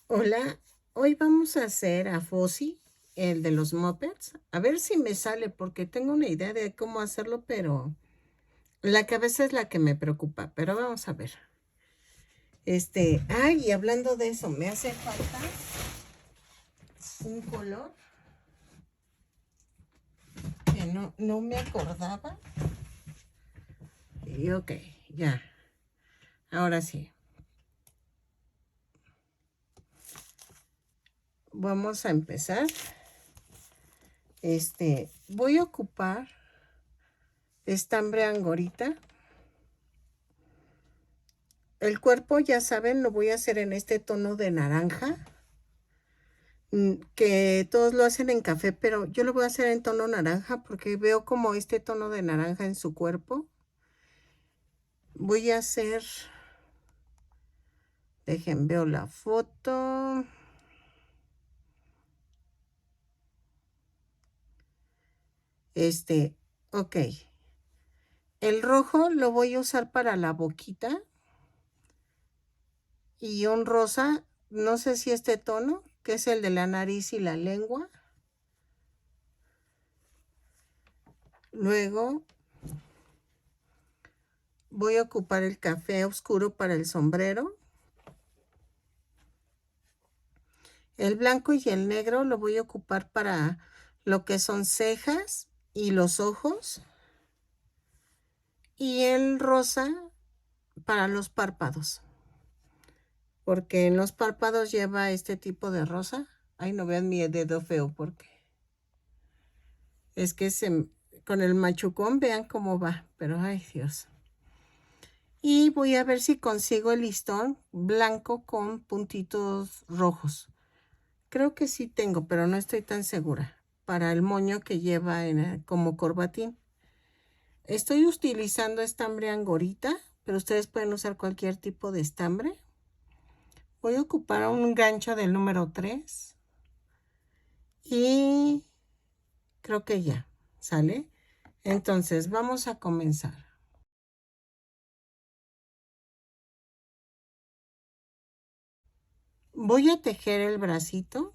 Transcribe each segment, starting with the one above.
Hola, hoy vamos a hacer a Fossi, el de los mopeds. A ver si me sale, porque tengo una idea de cómo hacerlo, pero la cabeza es la que me preocupa. Pero vamos a ver. Y hablando de eso, me hace falta un color que no me acordaba. Y ok, ya. Ahora sí. Vamos a empezar. Voy a ocupar estambre angorita. El cuerpo, ya saben, lo voy a hacer en este tono de naranja, que todos lo hacen en café, pero yo lo voy a hacer en tono naranja porque veo como este tono de naranja en su cuerpo. Voy a hacer, veo la foto. Ok. El rojo lo voy a usar para la boquita y un rosa, no sé si este tono, que es el de la nariz y la lengua. Luego voy a ocupar el café oscuro para el sombrero. El blanco y el negro lo voy a ocupar para lo que son cejas y los ojos. Y el rosa para los párpados. Porque en los párpados lleva este tipo de rosa. Ay, no vean mi dedo feo porque es que con el machucón vean cómo va. Pero ay, Dios. Y voy a ver si consigo el listón blanco con puntitos rojos. Creo que sí tengo, pero no estoy tan segura. Para el moño que lleva como corbatín. Estoy utilizando estambre angorita, pero ustedes pueden usar cualquier tipo de estambre. Voy a ocupar un gancho del número 3 y creo que ya, ¿sale? Entonces vamos a comenzar. Voy a tejer el bracito.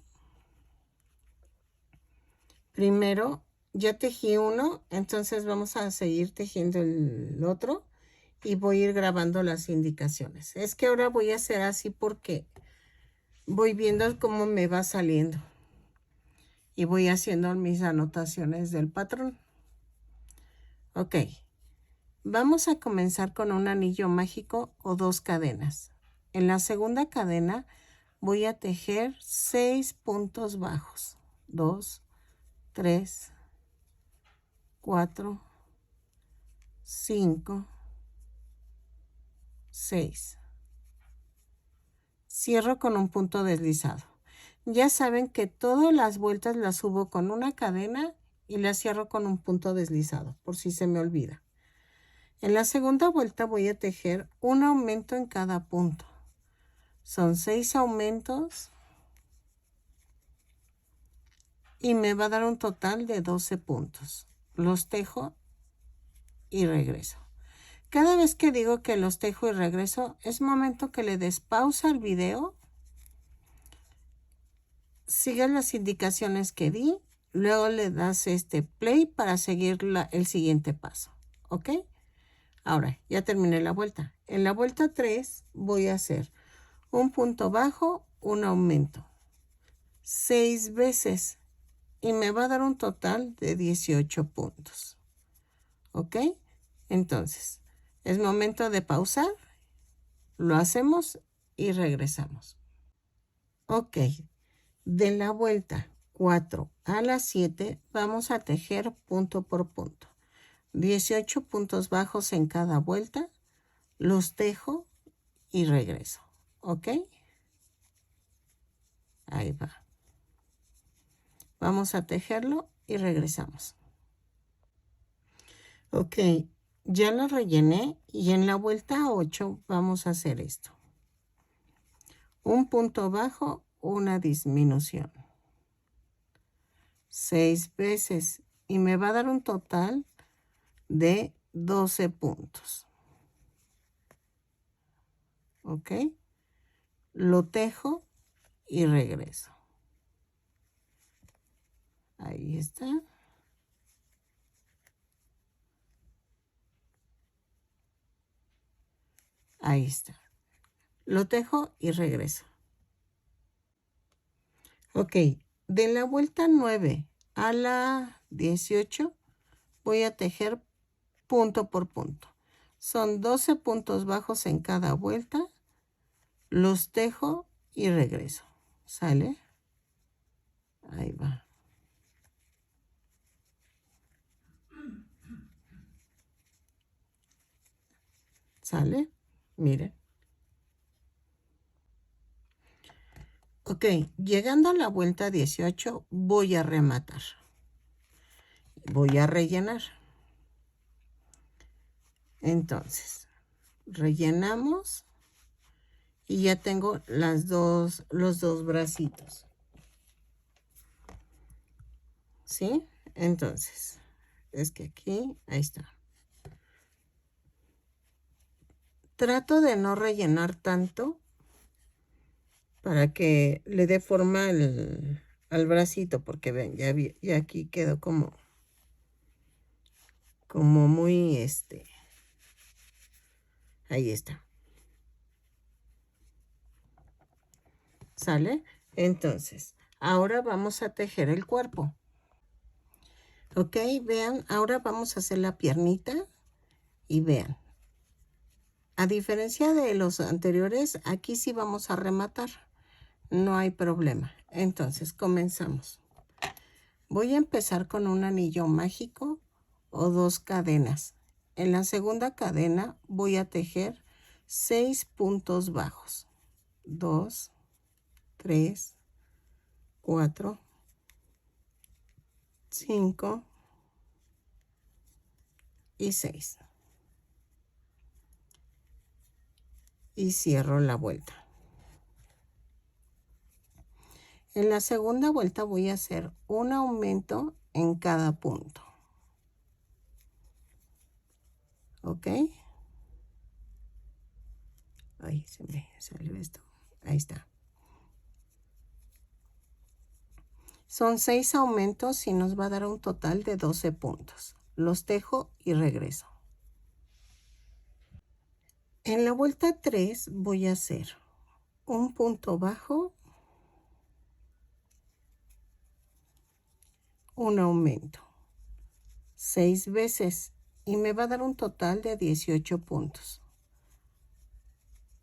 Primero ya tejí uno, entonces vamos a seguir tejiendo el otro y voy a ir grabando las indicaciones. Es que ahora voy a hacer así porque voy viendo cómo me va saliendo y voy haciendo mis anotaciones del patrón. Ok, vamos a comenzar con un anillo mágico o 2 cadenas. En la segunda cadena voy a tejer 6 puntos bajos. 2, 3, 4, 5, 6. Cierro con un punto deslizado. Ya saben que todas las vueltas las subo con una cadena y las cierro con un punto deslizado, por si se me olvida. En la segunda vuelta voy a tejer un aumento en cada punto. Son 6 aumentos y me va a dar un total de 12 puntos. Los tejo y regreso. Cada vez que digo que los tejo y regreso, es momento que le des pausa al video, sigas las indicaciones que di, luego le das play para seguir el siguiente paso. ¿Ok? Ahora, ya terminé la vuelta. En la vuelta 3 voy a hacer un punto bajo, un aumento. 6 veces y me va a dar un total de 18 puntos. ¿Ok? Entonces, es momento de pausar, lo hacemos y regresamos. Ok, de la vuelta 4 a la 7 vamos a tejer punto por punto. 18 puntos bajos en cada vuelta, los tejo y regreso. ¿Ok? Ahí va. Vamos a tejerlo y regresamos. Ok, ya lo rellené y en la vuelta 8 vamos a hacer esto. Un punto bajo, una disminución. 6 veces y me va a dar un total de 12 puntos. ¿Ok? Lo tejo y regreso. Ahí está. Ahí está. Lo tejo y regreso. Ok, de la vuelta 9 a la 18 voy a tejer punto por punto. Son 12 puntos bajos en cada vuelta. Los tejo y regreso. ¿Sale? Ahí va. ¿Sale? Miren. Ok, llegando a la vuelta 18 voy a rematar. Voy a rellenar. Entonces, rellenamos y ya tengo los dos bracitos. ¿Sí? Entonces, es que aquí, ahí está. Trato de no rellenar tanto para que le dé forma al bracito, porque ven, ya aquí quedó como muy, ahí está. ¿Sale? Entonces, ahora vamos a tejer el cuerpo. Ok, vean, ahora vamos a hacer la piernita y vean. A diferencia de los anteriores, aquí sí vamos a rematar. No hay problema. Entonces, comenzamos. Voy a empezar con un anillo mágico o 2 cadenas. En la segunda cadena voy a tejer 6 puntos bajos. 2, 3, 4, 5 y 6. Y cierro la vuelta. En la segunda vuelta voy a hacer un aumento en cada punto. ¿Ok? Ay, se me salió esto. Ahí está. Son 6 aumentos y nos va a dar un total de 12 puntos. Los tejo y regreso. En la vuelta 3 voy a hacer un punto bajo, un aumento, 6 veces y me va a dar un total de 18 puntos.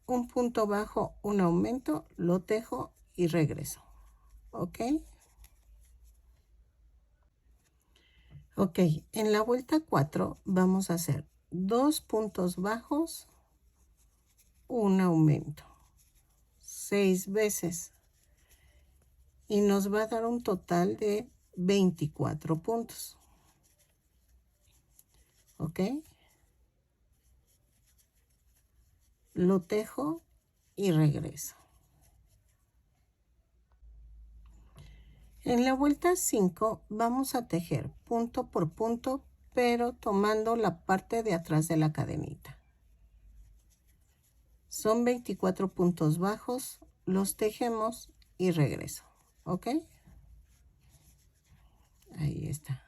Un punto bajo, un aumento, lo tejo y regreso. ¿Ok? Ok, en la vuelta 4 vamos a hacer 2 puntos bajos, un aumento, 6 veces y nos va a dar un total de 24 puntos. ¿Ok? Lo tejo y regreso. En la vuelta 5 vamos a tejer punto por punto, pero tomando la parte de atrás de la cadenita. Son 24 puntos bajos, los tejemos y regreso. ¿Ok? Ahí está.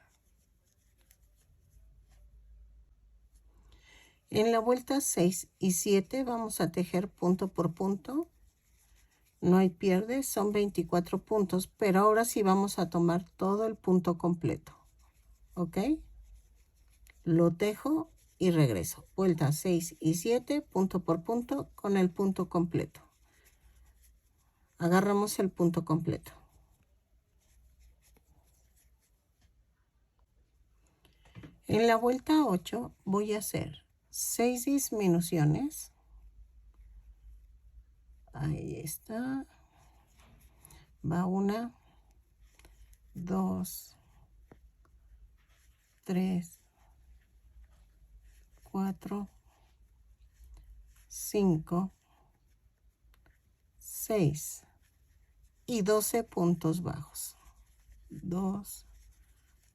En la vuelta 6 y 7 vamos a tejer punto por punto. No hay pierde, son 24 puntos, pero ahora sí vamos a tomar todo el punto completo. ¿Ok? Lo tejo y regreso. Vuelta 6 y 7, punto por punto con el punto completo. Agarramos el punto completo. En la vuelta 8 voy a hacer 6 disminuciones. Ahí está. Va 1, 2, 3, 4, 5, 6 y 12 puntos bajos. 2,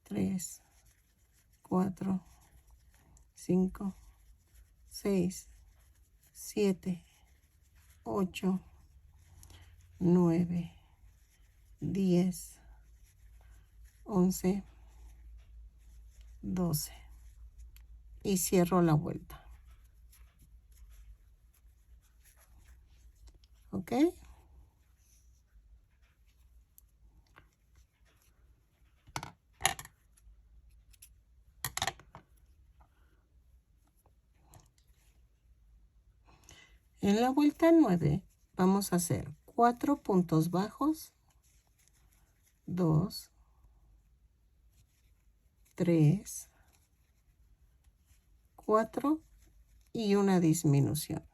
3, 4, 5, 6, 7, 8, 9, 10, 11, 12 y cierro la vuelta. ¿Ok? En la vuelta 9 vamos a hacer 4 puntos bajos, 2, 3, 4 y una disminución.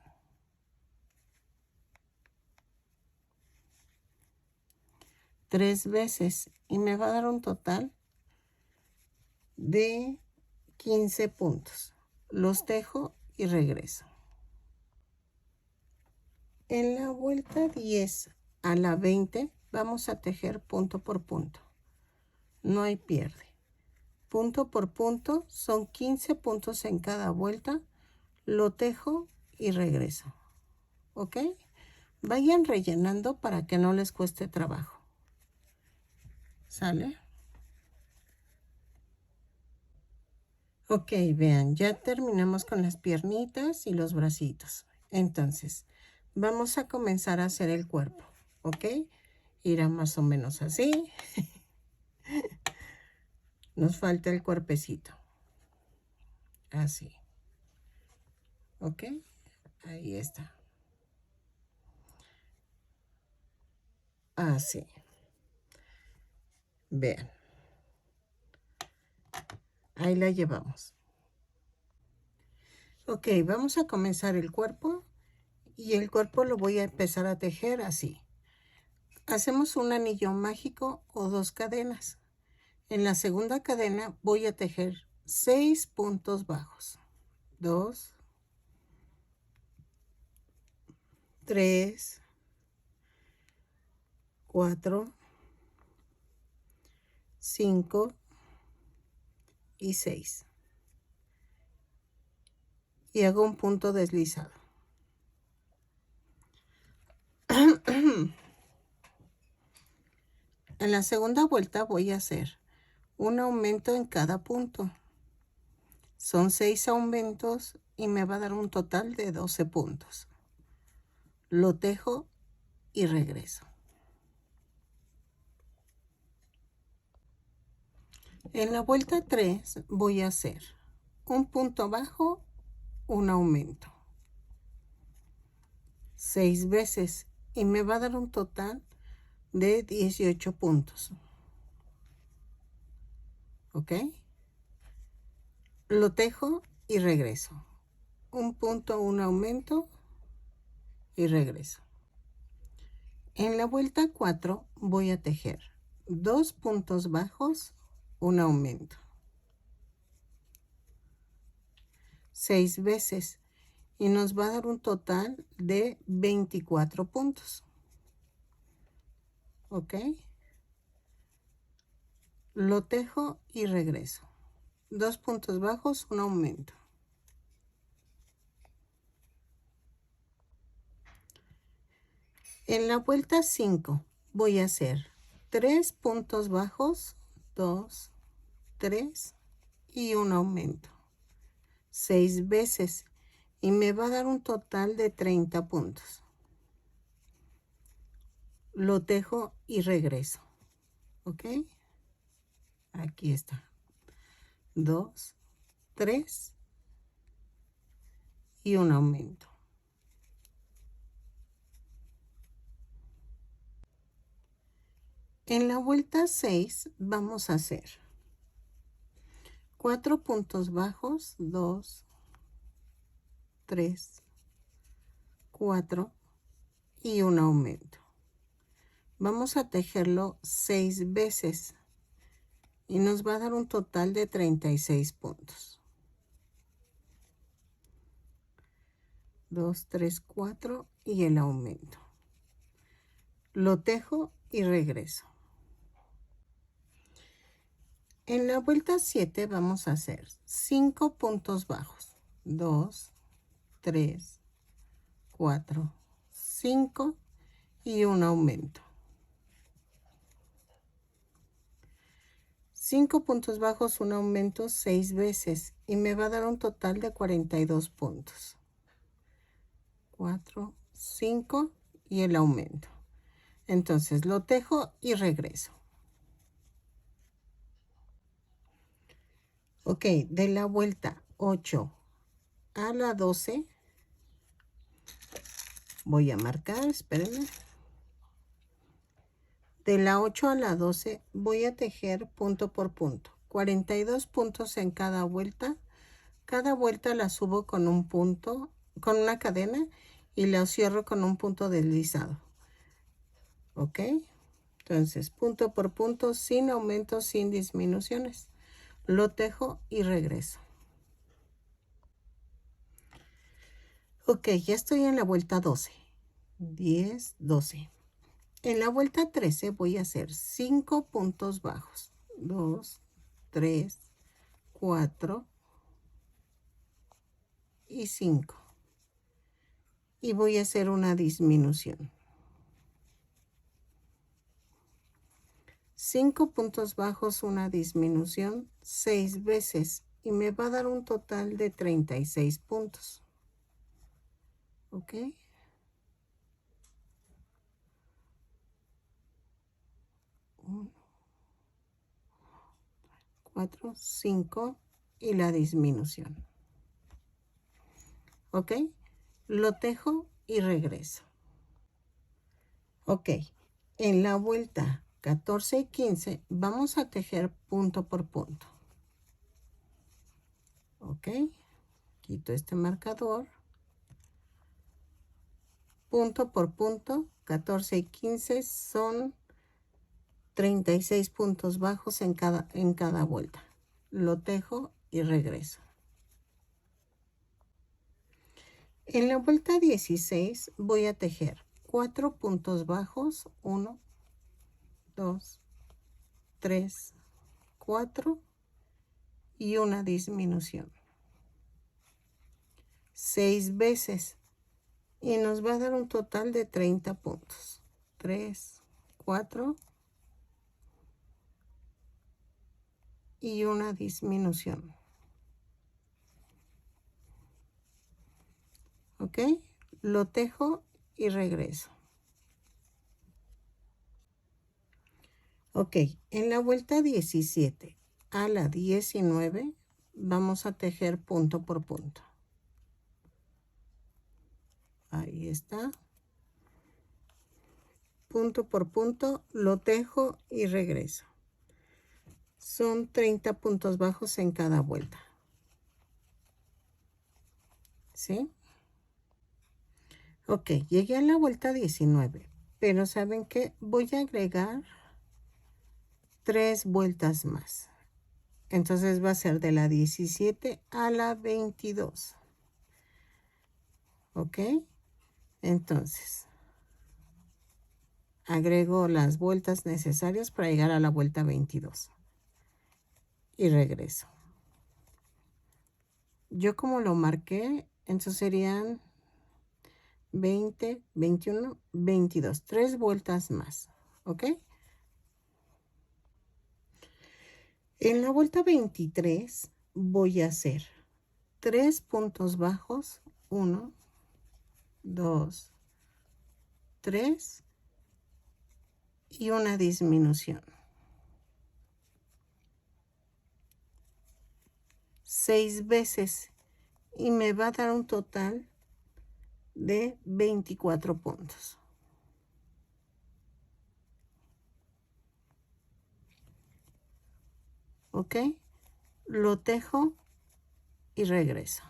Tres veces y me va a dar un total de 15 puntos. Los tejo y regreso. En la vuelta 10 a la 20 vamos a tejer punto por punto. No hay pierde. Punto por punto son 15 puntos en cada vuelta. Lo tejo y regreso. ¿Ok? Vayan rellenando para que no les cueste trabajo. ¿Sale? Ok, vean, ya terminamos con las piernitas y los bracitos. Entonces, vamos a comenzar a hacer el cuerpo, ¿ok? Irá más o menos así. Nos falta el cuerpecito. Así. ¿Ok? Ahí está. Así. Vean. Ahí la llevamos. Ok, vamos a comenzar el cuerpo. Y el cuerpo lo voy a empezar a tejer así. Hacemos un anillo mágico o 2 cadenas. En la segunda cadena voy a tejer 6 puntos bajos. 2, 3, 4, 5 y 6. Y hago un punto deslizado. En la segunda vuelta voy a hacer un aumento en cada punto. Son 6 aumentos y me va a dar un total de 12 puntos. Lo tejo y regreso. En la vuelta 3 voy a hacer un punto bajo, un aumento. 6 veces y me va a dar un total de 18 puntos. ¿Ok? Lo tejo y regreso. Un punto, un aumento y regreso. En la vuelta 4 voy a tejer 2 puntos bajos, un aumento. 6 veces y nos va a dar un total de 24 puntos. ¿Ok? Lo tejo y regreso. 2 puntos bajos, un aumento. En la vuelta 5 voy a hacer 3 puntos bajos, 2, 3 y un aumento. 6 veces y me va a dar un total de 30 puntos. Lo tejo y regreso. ¿Ok? Aquí está. 2, 3 y un aumento. En la vuelta 6 vamos a hacer 4 puntos bajos, 2, 3, 4 y un aumento. Vamos a tejerlo 6 veces y nos va a dar un total de 36 puntos. 2, 3, 4 y el aumento. Lo tejo y regreso. En la vuelta 7 vamos a hacer 5 puntos bajos. 2, 3, 4, 5 y un aumento. 5 puntos bajos, un aumento 6 veces y me va a dar un total de 42 puntos. 4, 5 y el aumento. Entonces lo tejo y regreso. Ok, de la vuelta 8 a la 12 voy a marcar, espérenme. De la 8 a la 12 voy a tejer punto por punto. 42 puntos en cada vuelta. Cada vuelta la subo con un punto, con una cadena y la cierro con un punto deslizado. ¿Ok? Entonces, punto por punto, sin aumentos, sin disminuciones. Lo tejo y regreso. Ok, ya estoy en la vuelta 12. 10, 12. En la vuelta 13 voy a hacer 5 puntos bajos. 2, 3, 4 y 5. Y voy a hacer una disminución. 5 puntos bajos, una disminución 6 veces y me va a dar un total de 36 puntos. ¿Ok? 1, 4, 5 y la disminución. ¿Ok? Lo tejo y regreso. Ok, en la vuelta 14 y 15 vamos a tejer punto por punto. Ok, quito este marcador. Punto por punto, 14 y 15 son 36 puntos bajos en cada vuelta. Lo tejo y regreso. En la vuelta 16 voy a tejer 4 puntos bajos, 1, 2, 3, 4 y una disminución. 6 veces y nos va a dar un total de 30 puntos. 3, 4 y una disminución. ¿Ok? Lo tejo y regreso. Ok, en la vuelta 17 a la 19 vamos a tejer punto por punto. Ahí está. Punto por punto, lo tejo y regreso. Son 30 puntos bajos en cada vuelta. ¿Sí? Ok, llegué a la vuelta 19, pero ¿saben qué? Voy a agregar 3 vueltas más. Entonces va a ser de la 17 a la 22. ¿Ok? Entonces, agrego las vueltas necesarias para llegar a la vuelta 22. Y regreso. Yo como lo marqué, entonces serían 20, 21, 22. 3 vueltas más. ¿Ok? En la vuelta 23 voy a hacer 3 puntos bajos. 1, 2, 3 y una disminución. 6 veces y me va a dar un total de 24 puntos. ¿Ok? Lo tejo y regreso.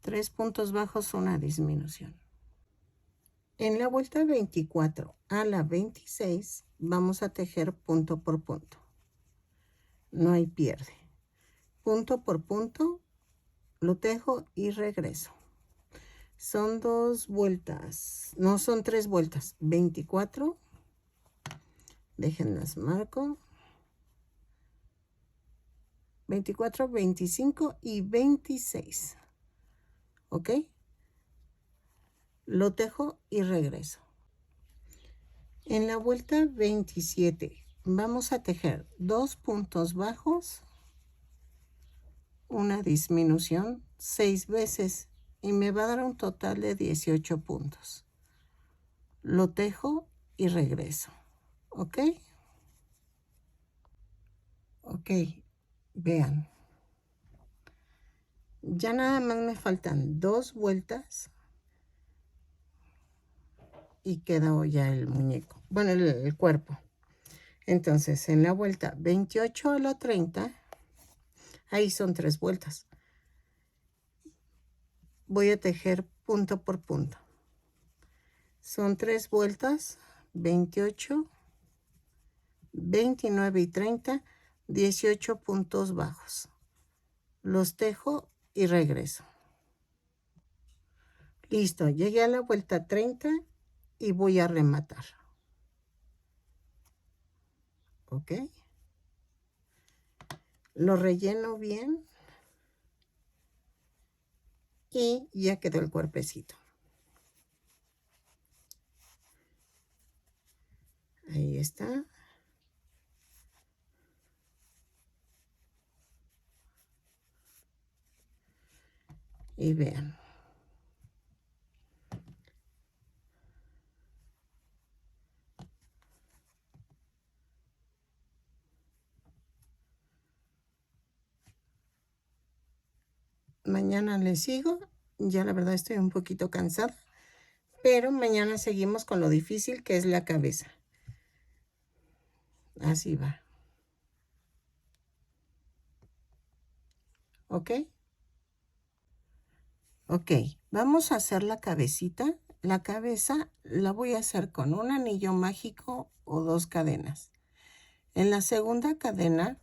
3 puntos bajos, una disminución. En la vuelta 24 a la 26 vamos a tejer punto por punto. No hay pierde. Punto por punto, lo tejo y regreso. Son 2 vueltas, no son 3 vueltas. 24, déjenlas marco. 24, 25 y 26. ¿Ok? lo tejo y regreso. En la vuelta 27 vamos a tejer 2 puntos bajos, una disminución 6 veces y me va a dar un total de 18 puntos. Lo tejo y regreso. ¿Ok? Ok, vean. Ya nada más me faltan 2 vueltas y quedó ya el muñeco. Bueno, el cuerpo. Entonces, en la vuelta 28 a la 30, ahí son 3 vueltas. Voy a tejer punto por punto. Son 3 vueltas, 28, 29 y 30, 18 puntos bajos. Los tejo y regreso. Listo, llegué a la vuelta 30 y voy a rematar. ¿Ok? Lo relleno bien y ya quedó el cuerpecito. Ahí está. Y vean. Mañana les sigo. Ya la verdad estoy un poquito cansada. Pero mañana seguimos con lo difícil que es la cabeza. Así va. ¿Ok? Ok, vamos a hacer la cabecita. La cabeza la voy a hacer con un anillo mágico o 2 cadenas. En la segunda cadena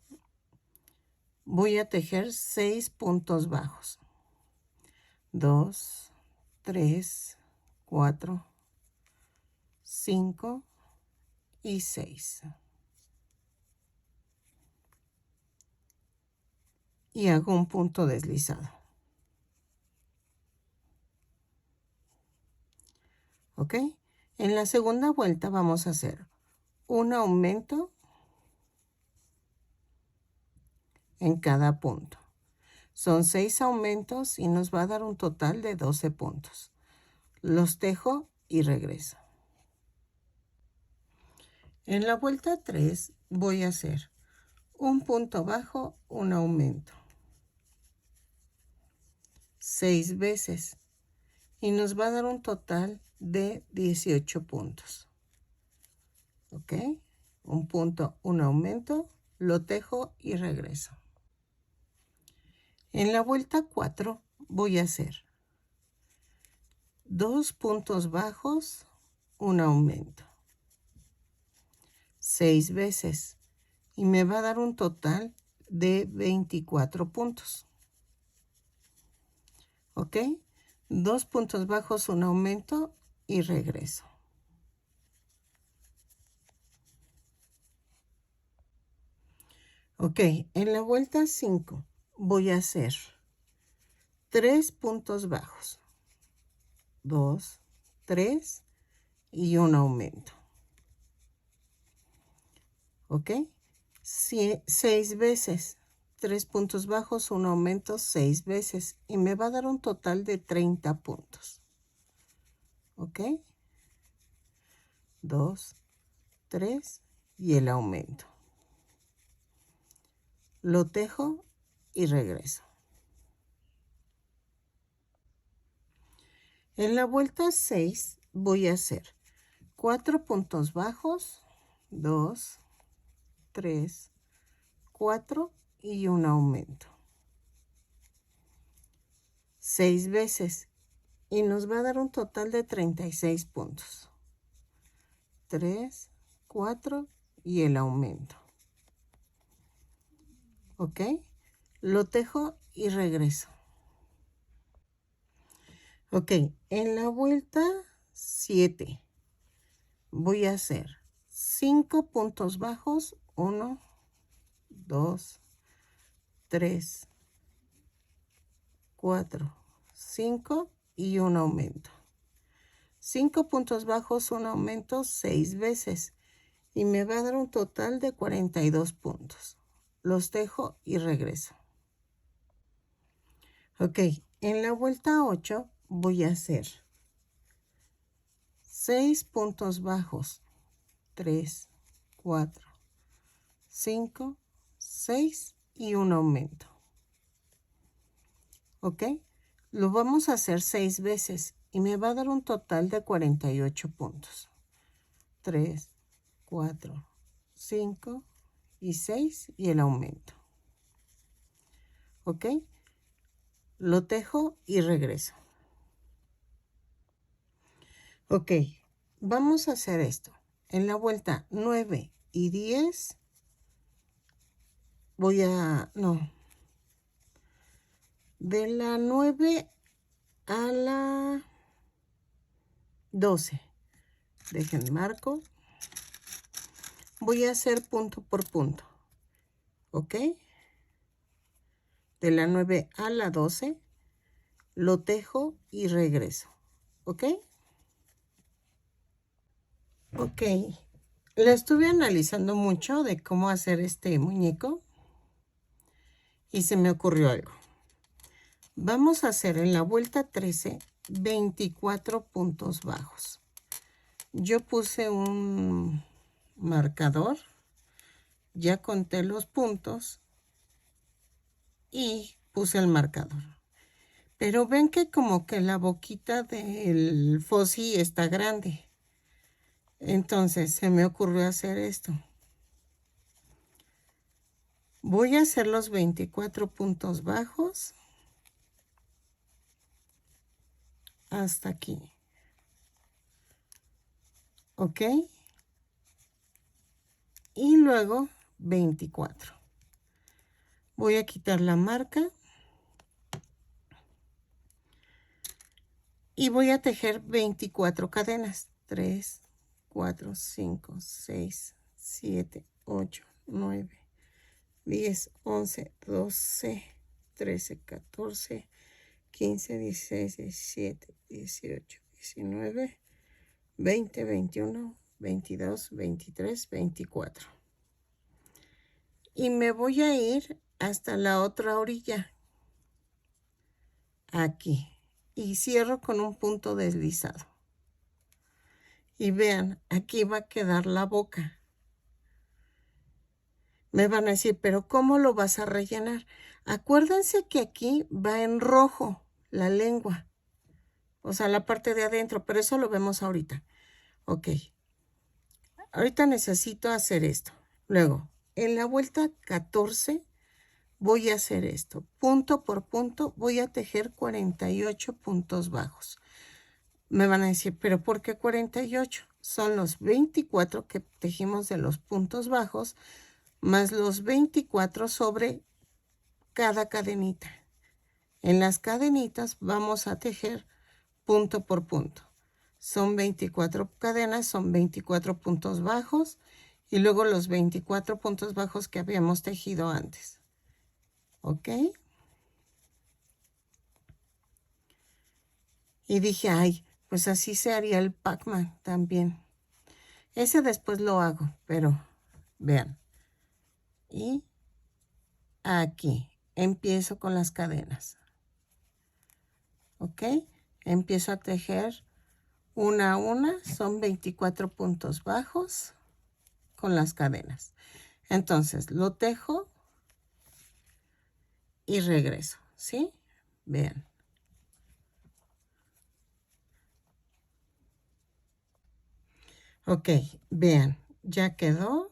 voy a tejer 6 puntos bajos. 2, 3, 4, 5 y 6. Y hago un punto deslizado. ¿Ok? En la segunda vuelta vamos a hacer un aumento en cada punto. Son 6 aumentos y nos va a dar un total de 12 puntos. Los tejo y regreso. En la vuelta 3 voy a hacer un punto bajo, un aumento. 6 veces. Y nos va a dar un total de 18 puntos. ¿Ok? Un punto, un aumento, lo tejo y regreso. En la vuelta 4 voy a hacer 2 puntos bajos, un aumento. 6 veces. Y me va a dar un total de 24 puntos. ¿Ok? 2 puntos bajos, un aumento y regreso. Ok, en la vuelta 5 voy a hacer 3 puntos bajos. 2, 3 y un aumento. ¿Ok? 6 veces. 3 puntos bajos, un aumento 6 veces. Y me va a dar un total de 30 puntos. ¿Ok? 2, 3 y el aumento. Lo tejo y regreso. En la vuelta 6 voy a hacer 4 puntos bajos, 2, 3, 4 y un aumento. 6 veces y nos va a dar un total de 36 puntos. 3, 4 y el aumento. ¿Ok? Lo tejo y regreso. Ok, en la vuelta 7 voy a hacer 5 puntos bajos, 1, 2, 3, 4, 5 y un aumento. 5 puntos bajos, un aumento 6 veces. Y me va a dar un total de 42 puntos. Los tejo y regreso. Ok, en la vuelta 8 voy a hacer 6 puntos bajos. 3, 4, 5, 6 y un aumento. ¿Ok? Lo vamos a hacer 6 veces y me va a dar un total de 48 puntos. 3, 4, 5 y 6 y el aumento. ¿Ok? Lo tejo y regreso. Ok, vamos a hacer esto. En la vuelta 9 y 10 voy a... no. De la 9 a la 12. Dejen marco. Voy a hacer punto por punto. ¿Ok? De la 9 a la 12 lo tejo y regreso. ¿Ok? Ok. Lo estuve analizando mucho de cómo hacer este muñeco y se me ocurrió algo. Vamos a hacer en la vuelta 13 24 puntos bajos. Yo puse un marcador, ya conté los puntos y puse el marcador. Pero ven que como que la boquita del Fossi está grande. Entonces se me ocurrió hacer esto. Voy a hacer los 24 puntos bajos hasta aquí. ¿Ok? Y luego 24. Voy a quitar la marca. Y voy a tejer 24 cadenas. 3, 4, 5, 6, 7, 8, 9, 10, 11, 12, 13, 14, 15, 16, 17, 18, 19, 20, 21, 22, 23, 24. Y me voy a ir hasta la otra orilla. Aquí. Y cierro con un punto deslizado. Y vean, aquí va a quedar la boca. Me van a decir, pero ¿cómo lo vas a rellenar? Acuérdense que aquí va en rojo la lengua. O sea, la parte de adentro, pero eso lo vemos ahorita. Ok. Ahorita necesito hacer esto. Luego, en la vuelta 14 voy a hacer esto. Punto por punto voy a tejer 48 puntos bajos. Me van a decir, ¿pero por qué 48? Son los 24 que tejimos de los puntos bajos más los 24 sobre cada cadenita. En las cadenitas vamos a tejer punto por punto. Son 24 cadenas, son 24 puntos bajos y luego los 24 puntos bajos que habíamos tejido antes. ¿Ok? Y dije, ay, pues así se haría el Pac-Man también. Ese después lo hago, pero vean. Y aquí empiezo con las cadenas. ¿Ok? Empiezo a tejer una a una, son 24 puntos bajos con las cadenas. Entonces, lo tejo y regreso, ¿sí? Vean. Ok, vean, ya quedó.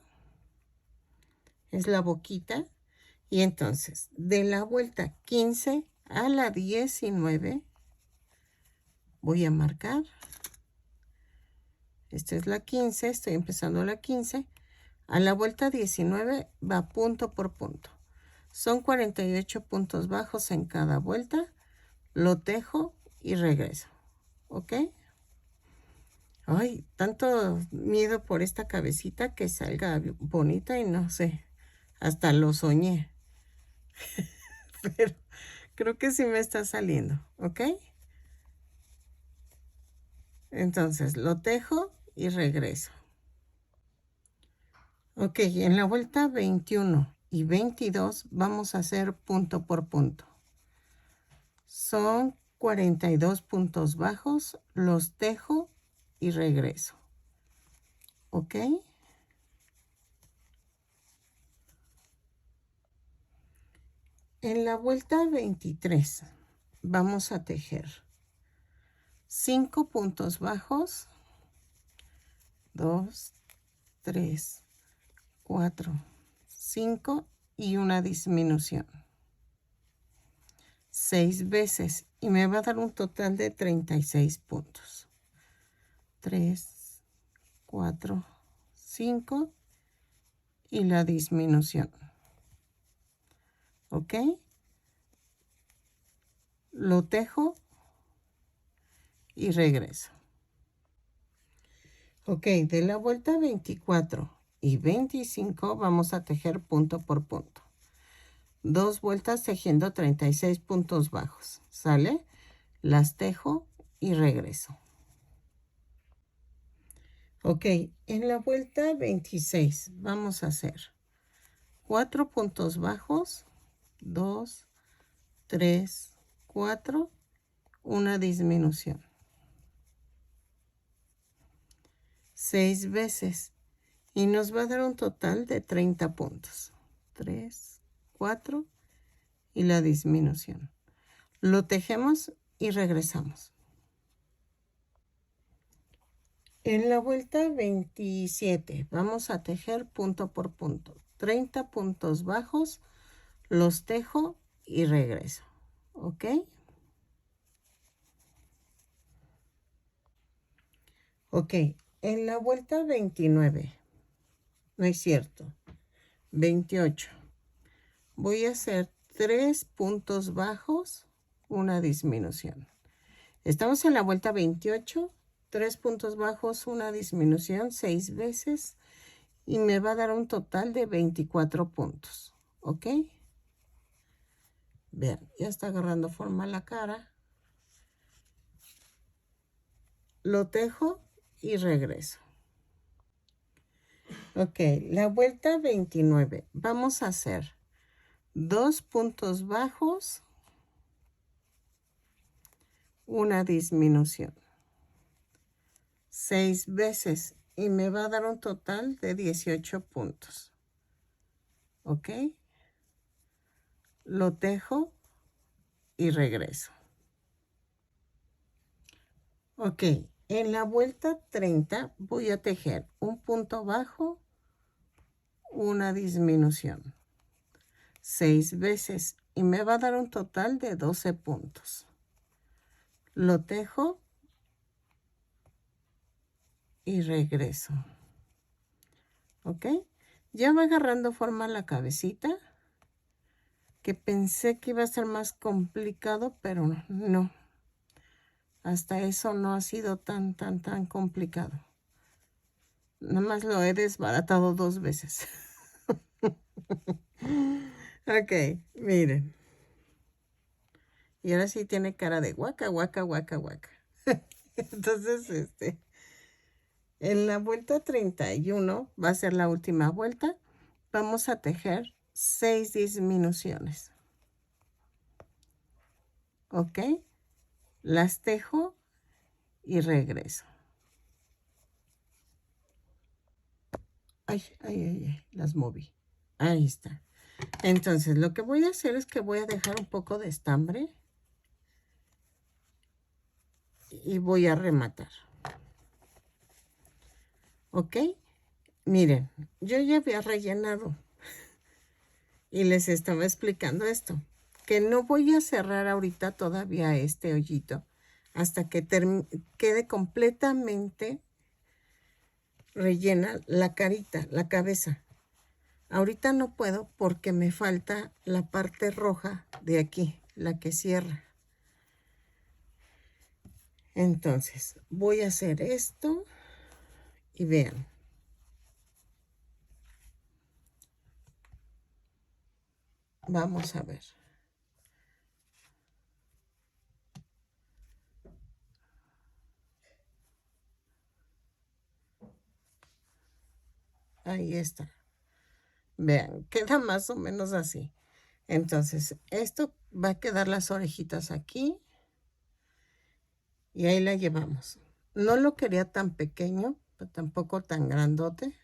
Es la boquita. Y entonces, de la vuelta 15 a la 19, voy a marcar. Esta es la 15, estoy empezando la 15. A la vuelta 19 va punto por punto. Son 48 puntos bajos en cada vuelta. Lo tejo y regreso. ¿Ok? Ay, tanto miedo por esta cabecita que salga bonita y no sé. Hasta lo soñé. Pero creo que sí me está saliendo. ¿Ok? Entonces lo tejo y regreso. Ok, en la vuelta 21 y 22 vamos a hacer punto por punto. Son 42 puntos bajos, los tejo y regreso. ¿Ok? En la vuelta 23 vamos a tejer 5 puntos bajos, 2, 3, 4, 5 y una disminución. 6 veces y me va a dar un total de 36 puntos. 3, 4, 5 y la disminución. ¿Ok? Lo tejo y regreso. Ok, de la vuelta 24 y 25 vamos a tejer punto por punto. 2 vueltas tejiendo 36 puntos bajos. ¿Sale? Las tejo y regreso. Ok, en la vuelta 26 vamos a hacer 4 puntos bajos, 2, 3, 4, una disminución. 6 veces y nos va a dar un total de 30 puntos. 3, 4 y la disminución. Lo tejemos y regresamos. En la vuelta 27 vamos a tejer punto por punto. 30 puntos bajos, los tejo y regreso. ¿Ok? Ok, en la vuelta 29, no es cierto, 28, voy a hacer 3 puntos bajos, una disminución. Estamos en la vuelta 28, 3 puntos bajos, una disminución, 6 veces y me va a dar un total de 24 puntos. ¿Ok? Vean, ya está agarrando forma la cara. Lo tejo y regreso. Ok, la vuelta 29. Vamos a hacer 2 puntos bajos, una disminución. 6 veces y me va a dar un total de 18 puntos. ¿Ok? Lo tejo y regreso. Ok, en la vuelta 30 voy a tejer un punto bajo, una disminución. 6 veces y me va a dar un total de 12 puntos. Lo tejo y regreso. ¿Ok? Ya va agarrando forma la cabecita, que pensé que iba a ser más complicado, pero no. Hasta eso no ha sido tan complicado. Nada más lo he desbaratado 2 veces. Ok, miren. Y ahora sí tiene cara de guaca, guaca, guaca, guaca. Entonces, en la vuelta 31 va a ser la última vuelta. Vamos a tejer 6 disminuciones. ¿Ok? Las tejo y regreso. Ay, ay, ay, ay, las moví. Ahí está. Entonces, lo que voy a hacer es que voy a dejar un poco de estambre y voy a rematar. ¿Ok? Miren, yo ya había rellenado y les estaba explicando esto, que no voy a cerrar ahorita todavía este hoyito hasta que quede completamente rellena la carita, la cabeza. Ahorita no puedo porque me falta la parte roja de aquí, la que cierra. Entonces, voy a hacer esto y vean. Vamos a ver. Ahí está. Vean, queda más o menos así. Entonces, esto va a quedar las orejitas aquí. Y ahí la llevamos. No lo quería tan pequeño, pero tampoco tan grandote.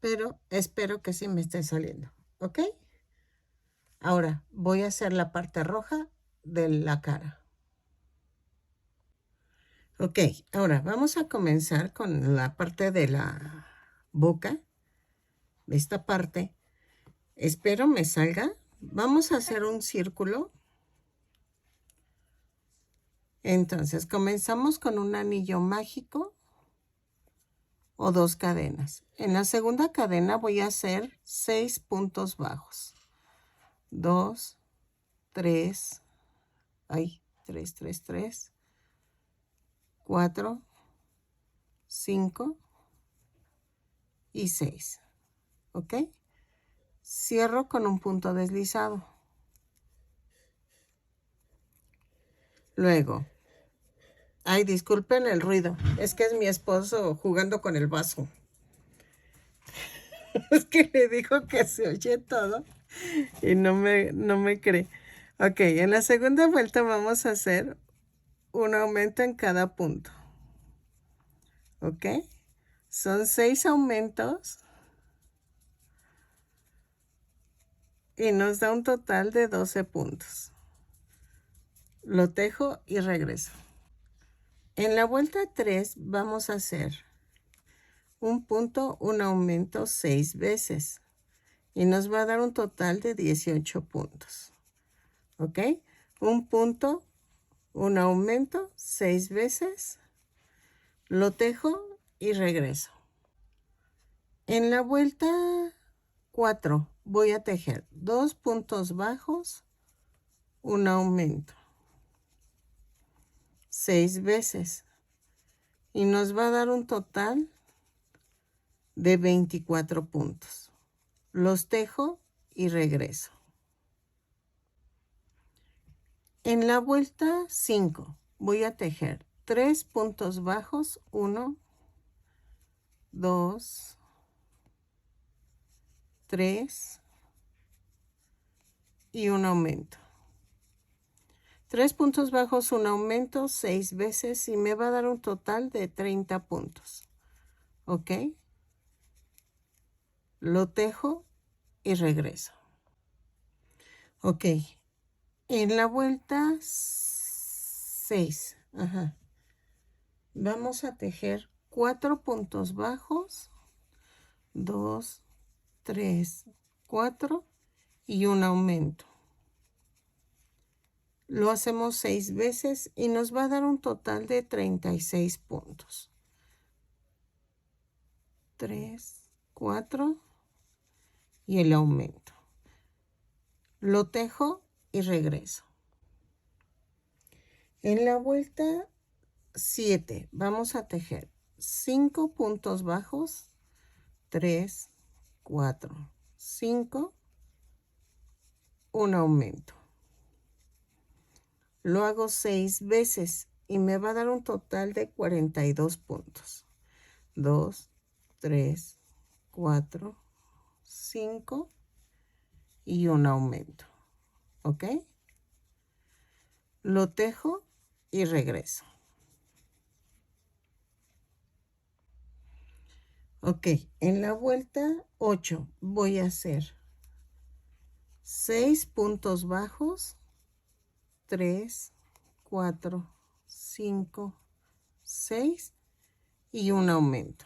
Pero espero que sí me esté saliendo. ¿Ok? Ahora voy a hacer la parte roja de la cara. Ok, ahora vamos a comenzar con la parte de la boca. De esta parte. Espero me salga. Vamos a hacer un círculo. Entonces comenzamos con un anillo mágico o 2 cadenas. En la segunda cadena voy a hacer 6 puntos bajos. 2, 3, 3, 3, 3, 4, 5 y 6. ¿Ok? Cierro con un punto deslizado. Luego, disculpen el ruido. Es que es mi esposo jugando con el vaso. Es que le dijo que se oye todo y no me cree. Ok, en la segunda vuelta vamos a hacer un aumento en cada punto. ¿Ok? Son 6 aumentos y nos da un total de 12 puntos. Lo tejo y regreso. En la vuelta 3 vamos a hacer un punto, un aumento 6 veces y nos va a dar un total de 18 puntos. ¿Ok? Un punto, un aumento 6 veces, lo tejo y regreso. En la vuelta 4 voy a tejer 2 puntos bajos, un aumento 6 veces y nos va a dar un total de 24 puntos. Los tejo y regreso. En la vuelta 5 voy a tejer 3 puntos bajos, 1, 2, 3 y un aumento. 3 puntos bajos, un aumento 6 veces y me va a dar un total de 30 puntos. ¿Ok? Lo tejo y regreso. Ok. En la vuelta 6, vamos a tejer 4 puntos bajos, 2, 3, 4 y un aumento. Lo hacemos 6 veces y nos va a dar un total de 36 puntos. 3, 4 y el aumento. Lo tejo y regreso. En la vuelta 7 vamos a tejer 5 puntos bajos, 3, 4, 5, un aumento. Lo hago 6 veces y me va a dar un total de 42 puntos. 2, 3, 4, 5 y un aumento. ¿Ok? Lo tejo y regreso. Ok, en la vuelta 8 voy a hacer 6 puntos bajos, 3, 4, 5, 6 y un aumento.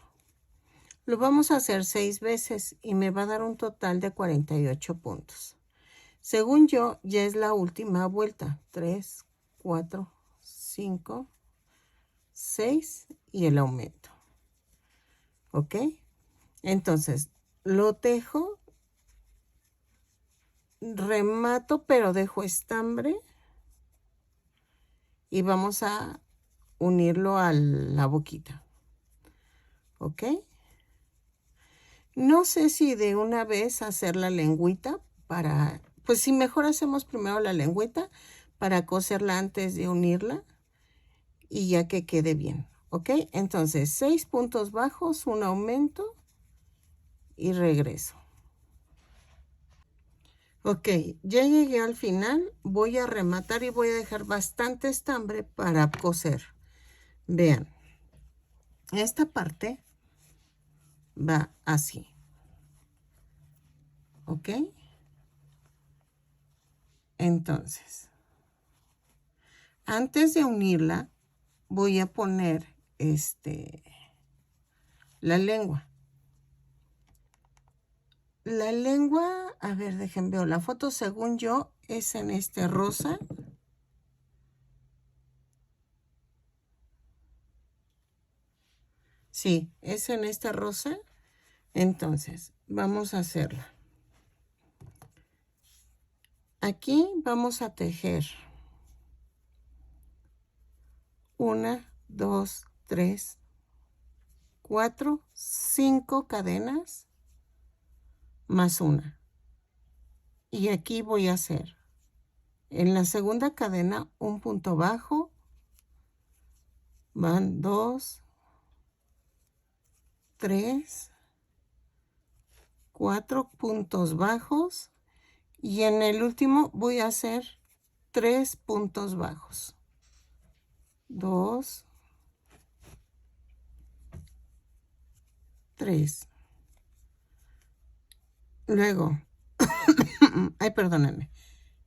Lo vamos a hacer 6 veces y me va a dar un total de 48 puntos. Según yo, ya es la última vuelta. 3, 4, 5, 6 y el aumento. ¿Ok? Entonces, lo tejo, remato, pero dejo estambre y vamos a unirlo a la boquita. ¿Ok? No sé si de una vez hacer la lengüita para, pues si mejor hacemos primero la lengüita para coserla antes de unirla y ya que quede bien. ¿Ok? Entonces, 6 puntos bajos, un aumento y regreso. Ok, ya llegué al final. Voy a rematar y voy a dejar bastante estambre para coser. Vean, esta parte va así. ¿Ok? Entonces, antes de unirla, voy a poner la lengua. La lengua, a ver, déjenme ver la foto, según yo, es en este rosa. Sí, es en este rosa. Entonces, vamos a hacerla. Aquí vamos a tejer 1, 2, 3, 4, 5 cadenas más una. Y aquí voy a hacer en la segunda cadena un punto bajo. Van 2, 3, 4 puntos bajos. Y en el último voy a hacer 3 puntos bajos. 2, 3. Luego, ay, perdónenme.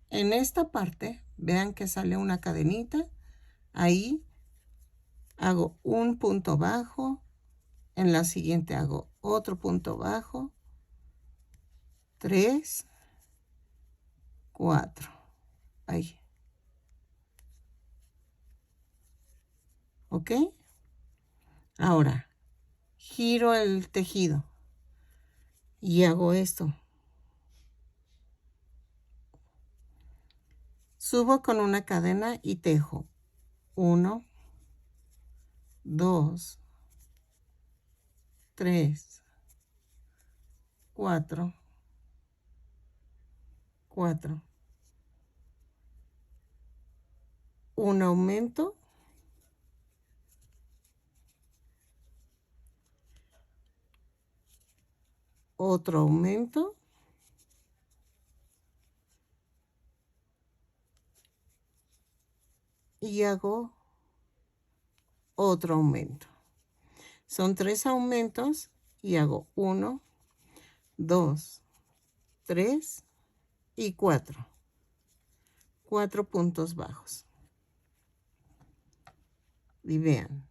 En esta parte, vean que sale una cadenita. Ahí hago un punto bajo. En la siguiente hago otro punto bajo. 3, 4. Ahí. ¿Ok? Ahora, giro el tejido y hago esto. Subo con una cadena y tejo 1, 2, 3, 4, 4. Un aumento. Otro aumento. Y hago otro aumento. Son 3 aumentos y hago 1, 2, 3 y 4. 4 puntos bajos. Y vean.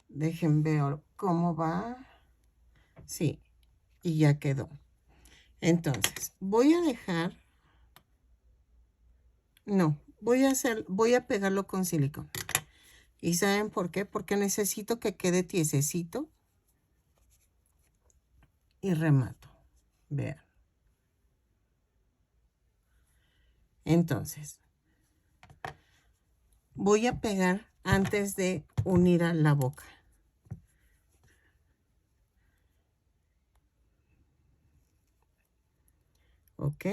Dejen ver cómo va. Sí, y ya quedó. Entonces, voy a dejar. No, voy a pegarlo con silicón. ¿Y saben por qué? Porque necesito que quede tiesecito. Y remato. Vean. Entonces, voy a pegar antes de unir a la boca. ¿Ok?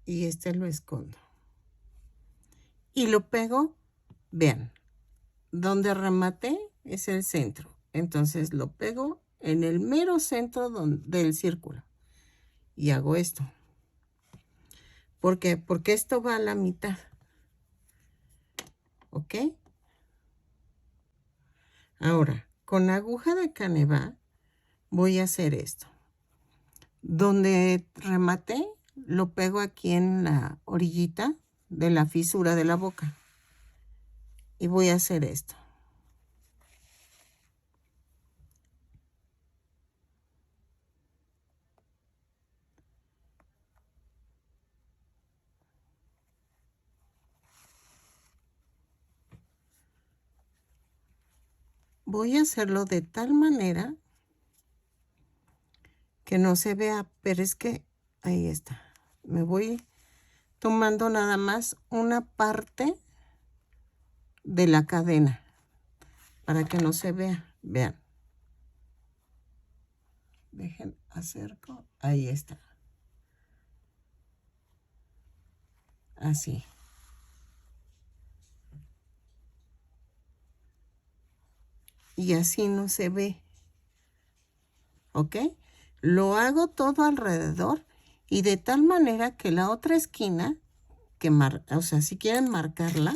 Y este lo escondo. Y lo pego, vean, donde rematé es el centro. Entonces lo pego en el mero centro del círculo. Y hago esto. ¿Por qué? Porque esto va a la mitad. ¿Ok? Ahora, con aguja de canevá voy a hacer esto. Donde rematé, lo pego aquí en la orillita de la fisura de la boca. Y voy a hacer esto. Voy a hacerlo de tal manera que no se vea, pero es que ahí está. Me voy tomando nada más una parte de la cadena para que no se vea. Vean. Dejen acerco. Ahí está. Así. y así no se ve. ¿Ok? Lo hago todo alrededor y de tal manera que la otra esquina, o sea, si quieren marcarla,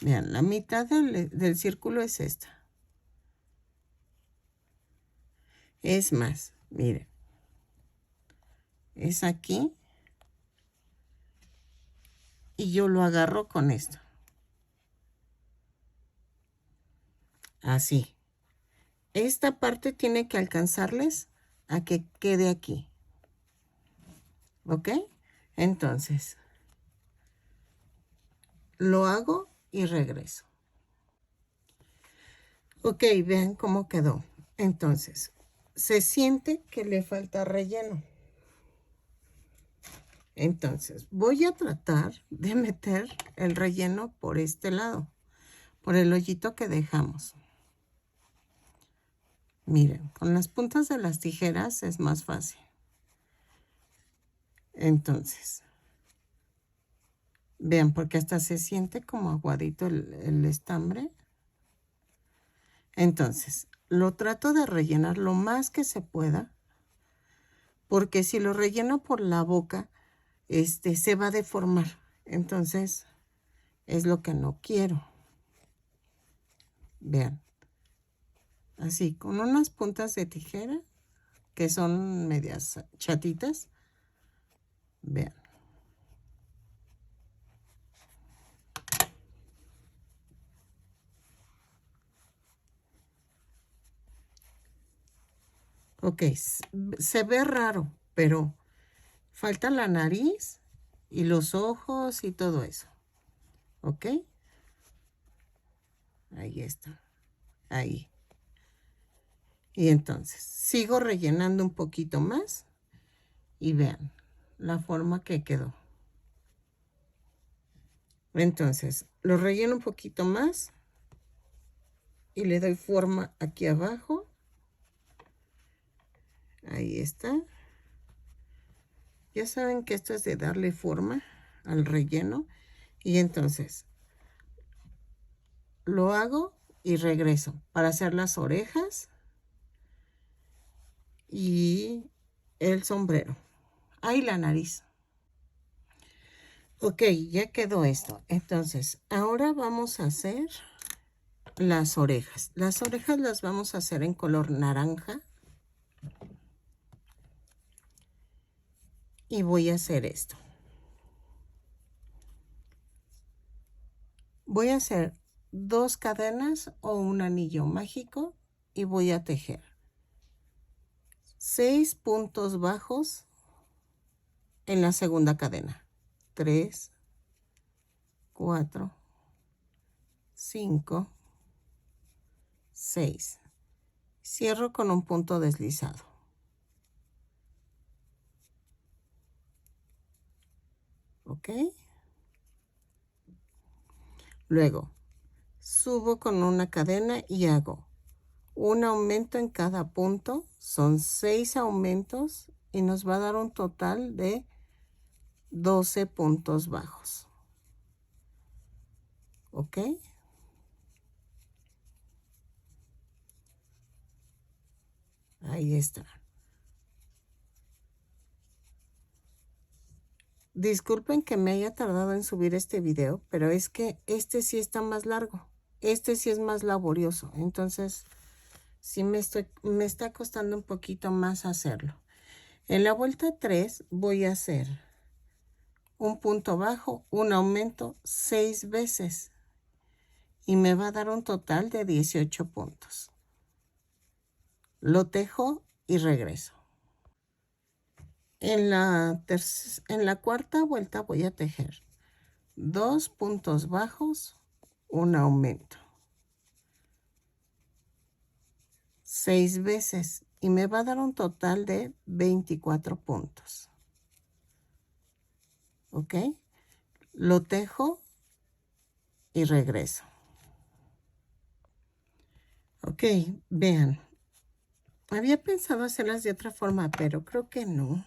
vean, la mitad del círculo es esta. Es más, miren, es aquí y yo lo agarro con esto. Así. Esta parte tiene que alcanzarles a que quede aquí. ¿Ok? Entonces, lo hago y regreso. Ok, vean cómo quedó. Entonces, se siente que le falta relleno. Entonces, voy a tratar de meter el relleno por este lado, por el hoyito que dejamos. Miren, con las puntas de las tijeras es más fácil. Entonces, vean, porque hasta se siente como aguadito el estambre. Entonces, lo trato de rellenar lo más que se pueda, porque si lo relleno por la boca, se va a deformar. Entonces, es lo que no quiero. Vean, así, con unas puntas de tijera, que son medias chatitas. Vean. Ok, se ve raro, pero falta la nariz y los ojos y todo eso. ¿Ok? Ahí está. Ahí. Y entonces, sigo rellenando un poquito más y vean la forma que quedó. Entonces, lo relleno un poquito más y le doy forma aquí abajo. Ahí está. Ya saben que esto es de darle forma al relleno. Y entonces, lo hago y regreso para hacer las orejas y el sombrero. Ahí la nariz. Ok, ya quedó esto. Entonces, ahora vamos a hacer las orejas. Las orejas las vamos a hacer en color naranja. Y voy a hacer esto. Voy a hacer 2 cadenas o un anillo mágico y voy a tejer 6 puntos bajos en la segunda cadena. 3, 4, 5, 6. Cierro con un punto deslizado. ¿Ok? Luego, subo con una cadena y hago un aumento en cada punto. Son 6 aumentos y nos va a dar un total de 12 puntos bajos. ¿Ok? Ahí está. Disculpen que me haya tardado en subir este video, pero es que este sí está más largo. Este sí es más laborioso. Entonces, sí me está costando un poquito más hacerlo. En la vuelta 3 voy a hacer un punto bajo, un aumento 6 veces. Y me va a dar un total de 18 puntos. Lo tejo y regreso. En la cuarta vuelta voy a tejer 2 puntos bajos, un aumento 6 veces y me va a dar un total de 24 puntos. ¿Ok? Lo tejo y regreso. Ok, vean. Había pensado hacerlas de otra forma, pero creo que no.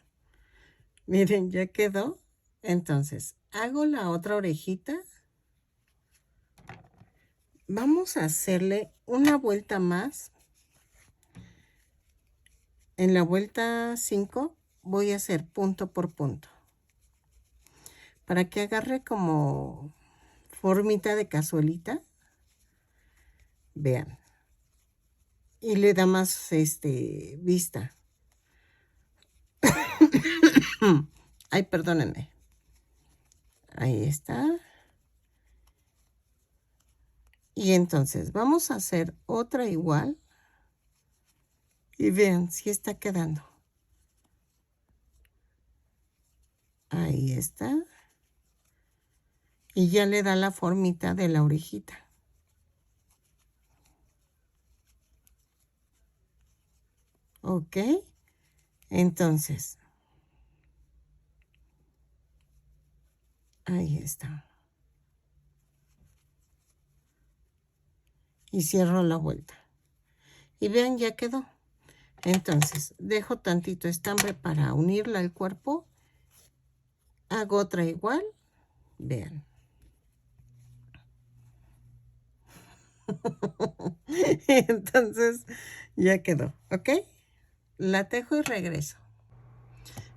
Miren, ya quedó. Entonces, hago la otra orejita. vamos a hacerle una vuelta más. En la vuelta 5 voy a hacer punto por punto para que agarre como formita de cazuelita. Vean. Y le da más vista. Ay, perdónenme. Ahí está. Y entonces vamos a hacer otra igual. Y vean si está quedando. Ahí está. Y ya le da la formita de la orejita. ¿Ok? Entonces, ahí está. Y cierro la vuelta. Y vean, ya quedó. Entonces, dejo tantito estambre para unirla al cuerpo. Hago otra igual. Vean. Entonces, ya quedó. ¿Ok? La tejo y regreso.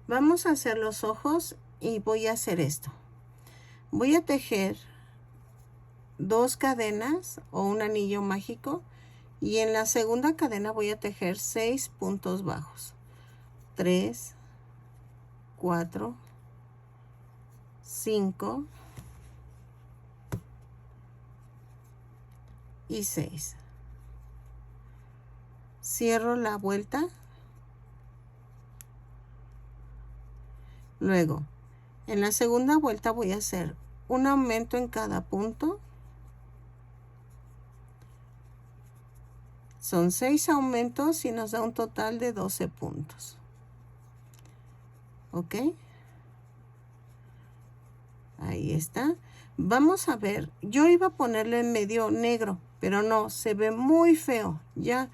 Vamos a hacer los ojos y voy a hacer esto. Voy a tejer 2 cadenas o un anillo mágico y en la segunda cadena voy a tejer 6 puntos bajos. 3, 4, 5 y 6. Cierro la vuelta. Luego, en la segunda vuelta voy a hacer un aumento en cada punto. Son 6 aumentos y nos da un total de 12 puntos. ¿Ok? Ahí está. Vamos a ver. Yo iba a ponerle en medio negro, pero no, se ve muy feo. Ya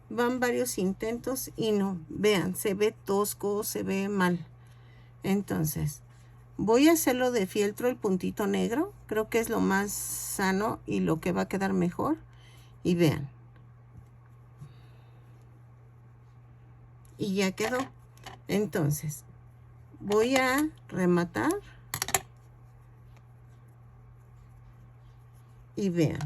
van varios intentos y no. Vean, se ve tosco, se ve mal. Entonces, voy a hacerlo de fieltro el puntito negro. Creo que es lo más sano y lo que va a quedar mejor. Y vean. Y ya quedó. Entonces, voy a rematar. Y vean.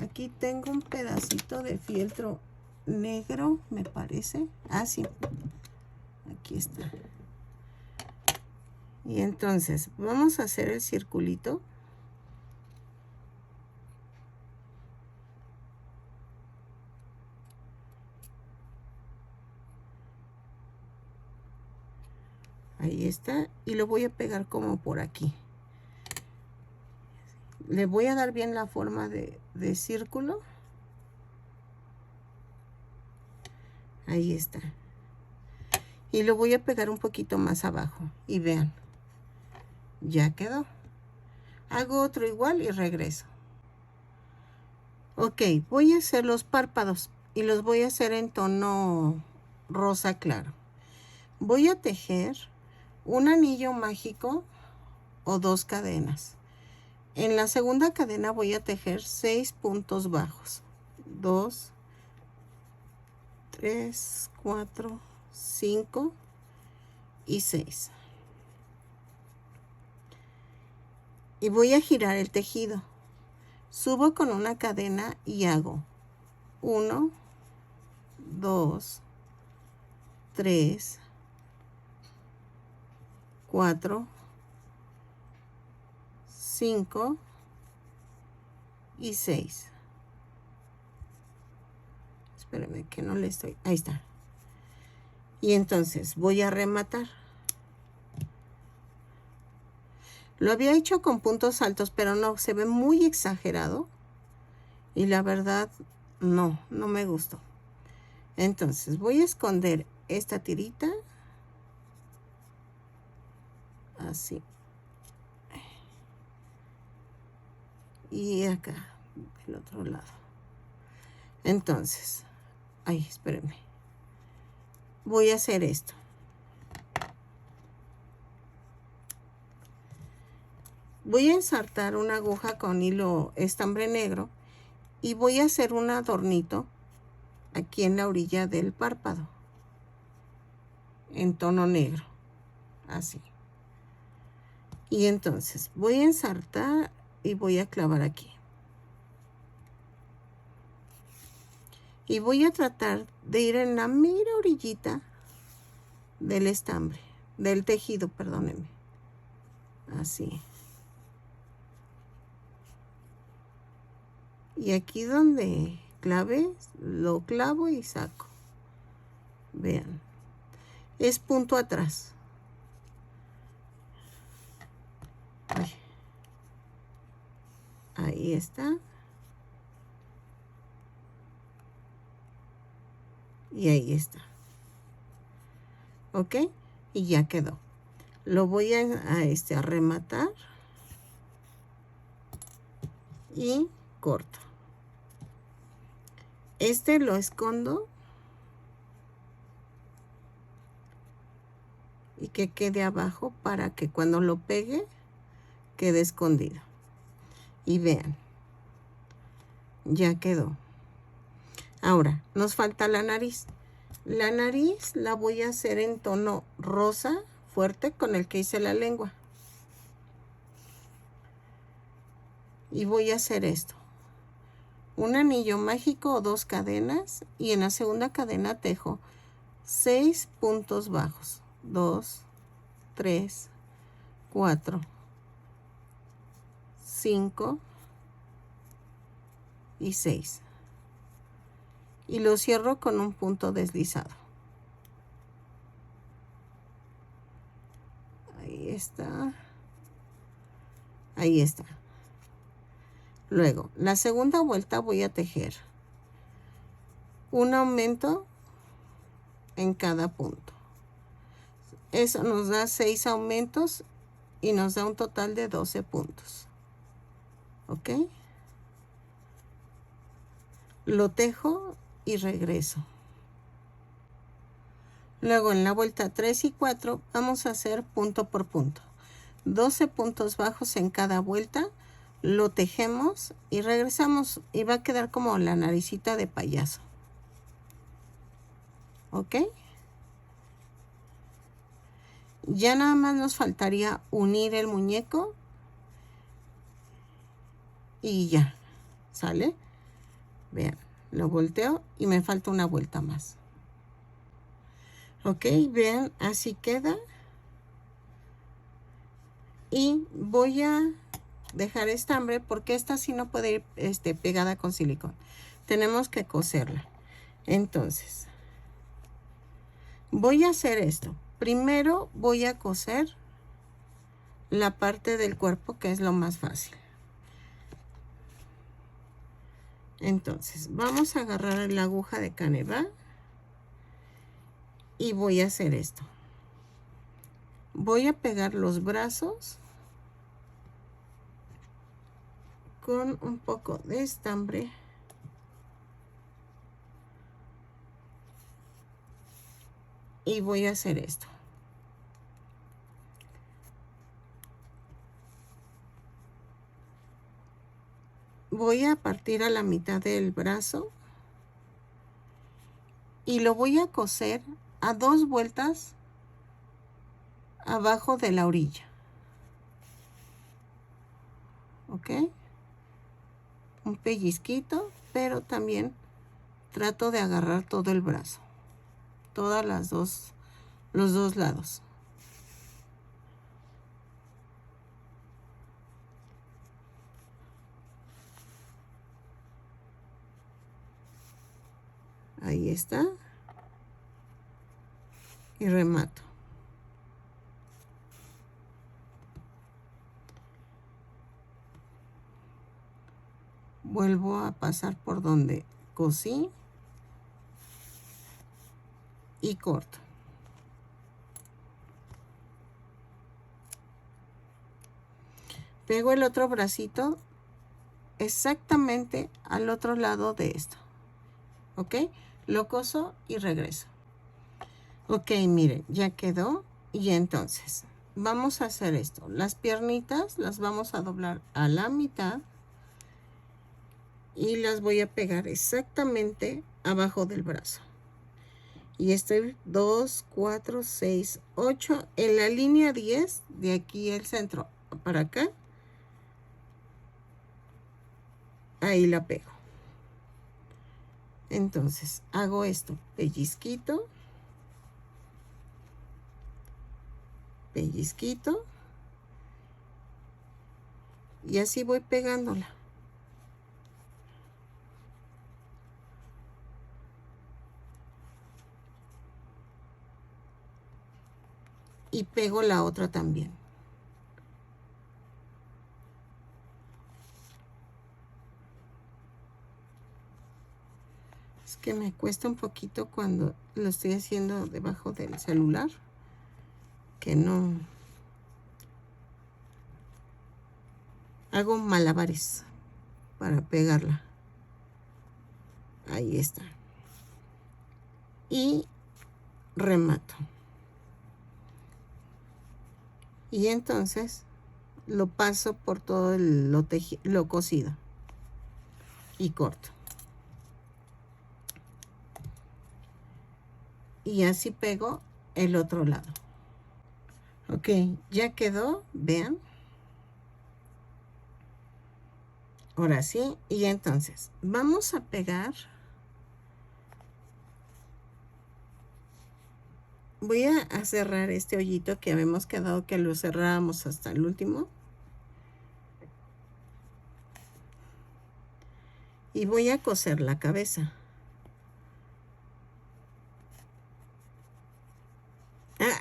Aquí tengo un pedacito de fieltro negro, me parece. Ah, sí. Aquí está. Y entonces, vamos a hacer el circulito. Ahí está. Y lo voy a pegar como por aquí. Le voy a dar bien la forma de círculo. Ahí está. Y lo voy a pegar un poquito más abajo. Y vean. Ya quedó. Hago otro igual y regreso. Ok, voy a hacer los párpados. Y los voy a hacer en tono rosa claro. Voy a tejer un anillo mágico o 2 cadenas. En la segunda cadena voy a tejer 6 puntos bajos. 2, 3, 4, 5 y 6. Y voy a girar el tejido. Subo con una cadena y hago 1, 2, 3, 4, 5 y 6. Espérenme que no le estoy. Ahí está. Y entonces voy a rematar. Lo había hecho con puntos altos, pero no, se ve muy exagerado. Y la verdad, no me gustó. Entonces voy a esconder esta tirita. Así. Y acá, del otro lado. Entonces, ay, espérenme. Voy a hacer esto. voy a ensartar una aguja con hilo estambre negro y voy a hacer un adornito aquí en la orilla del párpado en tono negro, así. Y entonces voy a ensartar y voy a clavar aquí. Y voy a tratar de ir en la mera orillita del estambre, del tejido, perdónenme. Así. Y aquí donde clave, lo clavo y saco. Vean. Es punto atrás. Ay. Ahí está. Y ahí está. ¿Ok? Y ya quedó. Lo voy a rematar. Y corto. Lo escondo. Y que quede abajo para que cuando lo pegue, quede escondido. Y vean. Ya quedó. Ahora, nos falta la nariz. La nariz la voy a hacer en tono rosa fuerte con el que hice la lengua. Y voy a hacer esto. Un anillo mágico o 2 cadenas. Y en la segunda cadena tejo 6 puntos bajos. 2, 3, 4, 5 y 6. Y lo cierro con un punto deslizado. Ahí está. Ahí está. Luego, la segunda vuelta voy a tejer un aumento en cada punto. Eso nos da 6 aumentos y nos da un total de 12 puntos. ¿Ok? Lo tejo y regreso. Luego en la vuelta 3 y 4 vamos a hacer punto por punto. 12 puntos bajos en cada vuelta. Lo tejemos y regresamos y va a quedar como la naricita de payaso. ¿Ok? Ya nada más nos faltaría unir el muñeco y ya. ¿Sale? Vean, lo volteo y me falta una vuelta más. Ok, vean, así queda. Y voy a dejar estambre porque esta sí no puede ir pegada con silicón. Tenemos que coserla. Entonces, voy a hacer esto. Primero voy a coser la parte del cuerpo, que es lo más fácil. Entonces, vamos a agarrar la aguja de Caneva y voy a hacer esto. Voy a pegar los brazos con un poco de estambre. Y voy a hacer esto. Voy a partir a la mitad del brazo y lo voy a coser a 2 vueltas abajo de la orilla. ¿Ok? Un pellizquito, pero también trato de agarrar todo el brazo. Todas los dos lados. Ahí está. Y remato. Vuelvo a pasar por donde cosí y corto. Pego el otro bracito exactamente al otro lado de esto. ¿Ok? Lo coso y regreso. Ok, miren, ya quedó. Y entonces vamos a hacer esto. Las piernitas las vamos a doblar a la mitad y las voy a pegar exactamente abajo del brazo. Y estoy 2, 4, 6, 8 en la línea 10 de aquí el centro para acá. Ahí la pego. Entonces hago esto, pellizquito, pellizquito, y así voy pegándola. Y pego la otra también. Es que me cuesta un poquito cuando lo estoy haciendo debajo del celular, que no hago malabares para pegarla. Ahí está. Y remato. Y entonces lo paso por todo lo cosido y corto. Y así pego el otro lado. Ok, ya quedó, vean. Ahora sí, y entonces vamos a pegar. Voy a cerrar este hoyito que habíamos quedado que lo cerrábamos hasta el último. Y voy a coser la cabeza.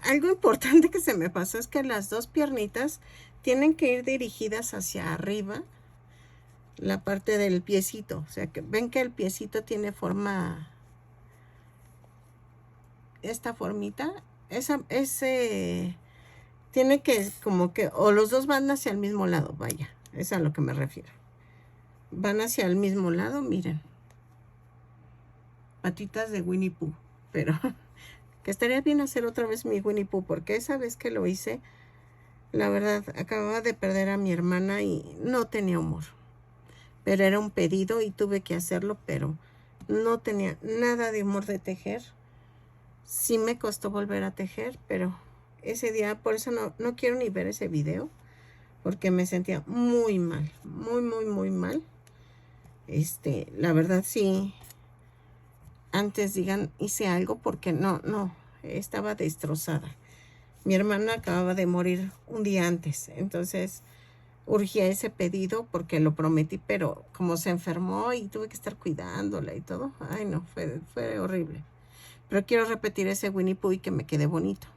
Algo importante que se me pasó es que las dos piernitas tienen que ir dirigidas hacia arriba, la parte del piecito. O sea, que ven que el piecito tiene forma, esta formita, ese tiene que como que, o los dos van hacia el mismo lado, vaya, es a lo que me refiero. Van hacia el mismo lado, miren. Patitas de Winnie Pooh, pero que estaría bien hacer otra vez mi Winnie Pooh, porque esa vez que lo hice, la verdad, acababa de perder a mi hermana y no tenía humor. Pero era un pedido y tuve que hacerlo, pero no tenía nada de humor de tejer. Sí me costó volver a tejer, pero ese día, por eso no quiero ni ver ese video, porque me sentía muy mal, muy mal. La verdad sí, antes digan, hice algo porque no, estaba destrozada. Mi hermana acababa de morir un día antes, entonces urgía ese pedido porque lo prometí, pero como se enfermó y tuve que estar cuidándola y todo, ay no, fue horrible. Pero quiero repetir ese Winnie Pooh y que me quede bonito.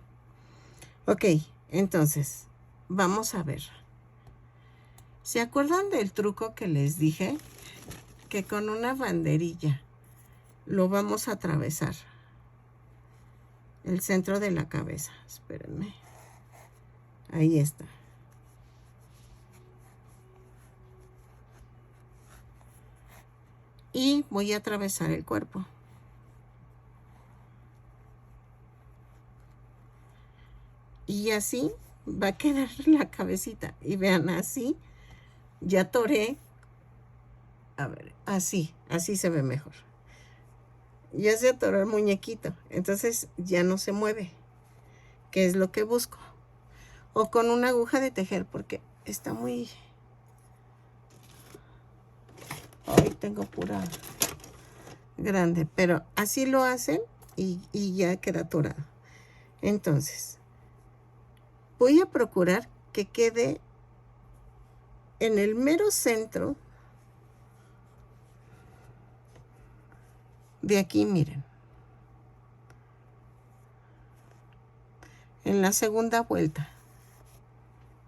Ok, entonces, vamos a ver. ¿Se acuerdan del truco que les dije? Que con una banderilla lo vamos a atravesar. El centro de la cabeza. Espérenme. Ahí está. Y voy a atravesar el cuerpo. Y así va a quedar la cabecita. Y vean, así ya toré. A ver, así se ve mejor. Ya se atoró el muñequito. Entonces ya no se mueve. Que es lo que busco. O con una aguja de tejer porque está muy... Hoy tengo pura grande. Pero así lo hacen y ya queda atorado. Entonces, voy a procurar que quede en el mero centro de aquí, miren. En la segunda vuelta.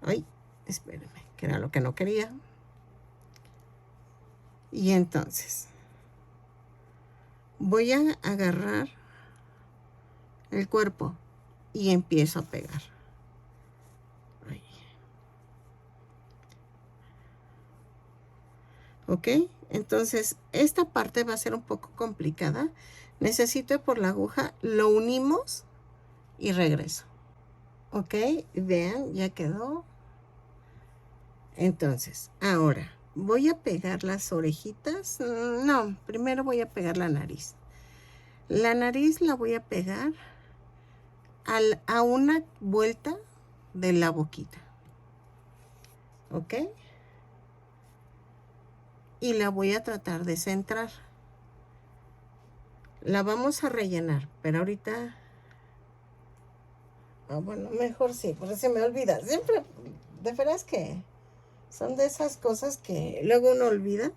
Ay, espérenme, que era lo que no quería. Y entonces, voy a agarrar el cuerpo y empiezo a pegar. Ay. ¿Ok? Entonces, esta parte va a ser un poco complicada. Necesito por la aguja, lo unimos y regreso. Ok, vean, ya quedó. Entonces, ahora voy a pegar las orejitas. No, primero voy a pegar la nariz. La nariz la voy a pegar a una vuelta de la boquita. ¿Ok? Y la voy a tratar de centrar. La vamos a rellenar, pero ahorita... bueno, mejor sí, porque se me olvida. Siempre, de veras que son de esas cosas que luego uno olvida.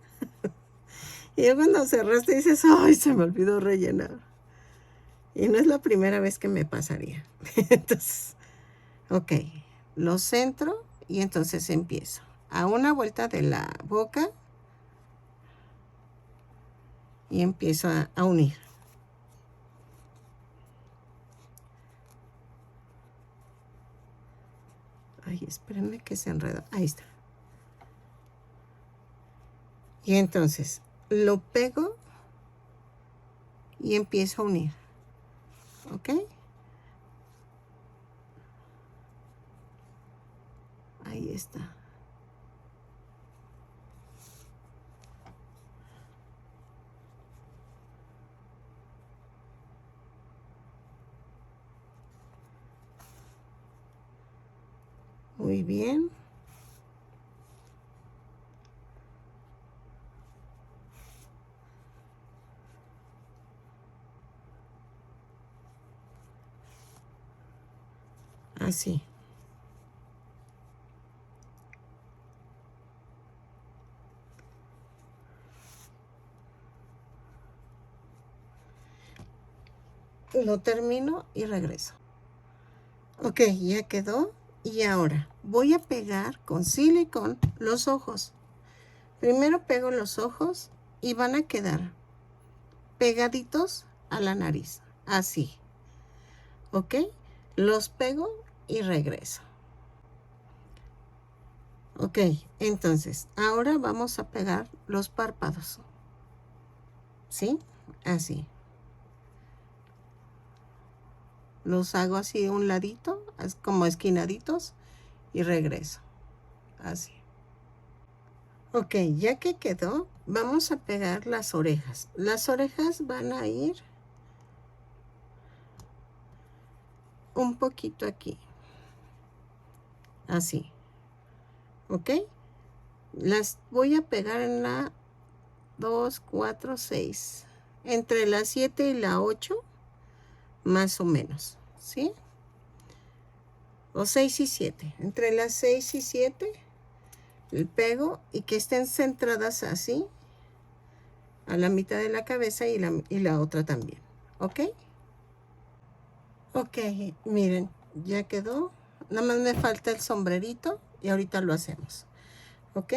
Y ya cuando cerraste dices, ay, se me olvidó rellenar. Y no es la primera vez que me pasaría. Entonces, ok, lo centro y entonces empiezo. A una vuelta de la boca y empiezo a unir. Ay, espérenme que se enreda. Ahí está. Y entonces lo pego y empiezo a unir. ¿Ok? Ahí está. Muy bien. Así. Lo termino y regreso. Ok, ya quedó. Y ahora voy a pegar con silicón los ojos. Primero pego los ojos y van a quedar pegaditos a la nariz. Así. ¿Ok? Los pego y regreso. Ok, entonces ahora vamos a pegar los párpados. ¿Sí? Así. Los hago así de un ladito, como esquinaditos, y regreso. Así. Ok, ya que quedó, vamos a pegar las orejas. Las orejas van a ir un poquito aquí. Así. ¿Ok? Las voy a pegar en la 2, 4, 6. Entre la 7 y la 8, más o menos. ¿Sí? O 6 y 7. Entre las 6 y 7, el pego y que estén centradas así, a la mitad de la cabeza y la otra también. ¿Ok? Ok, miren, ya quedó. Nada más me falta el sombrerito y ahorita lo hacemos. ¿Ok?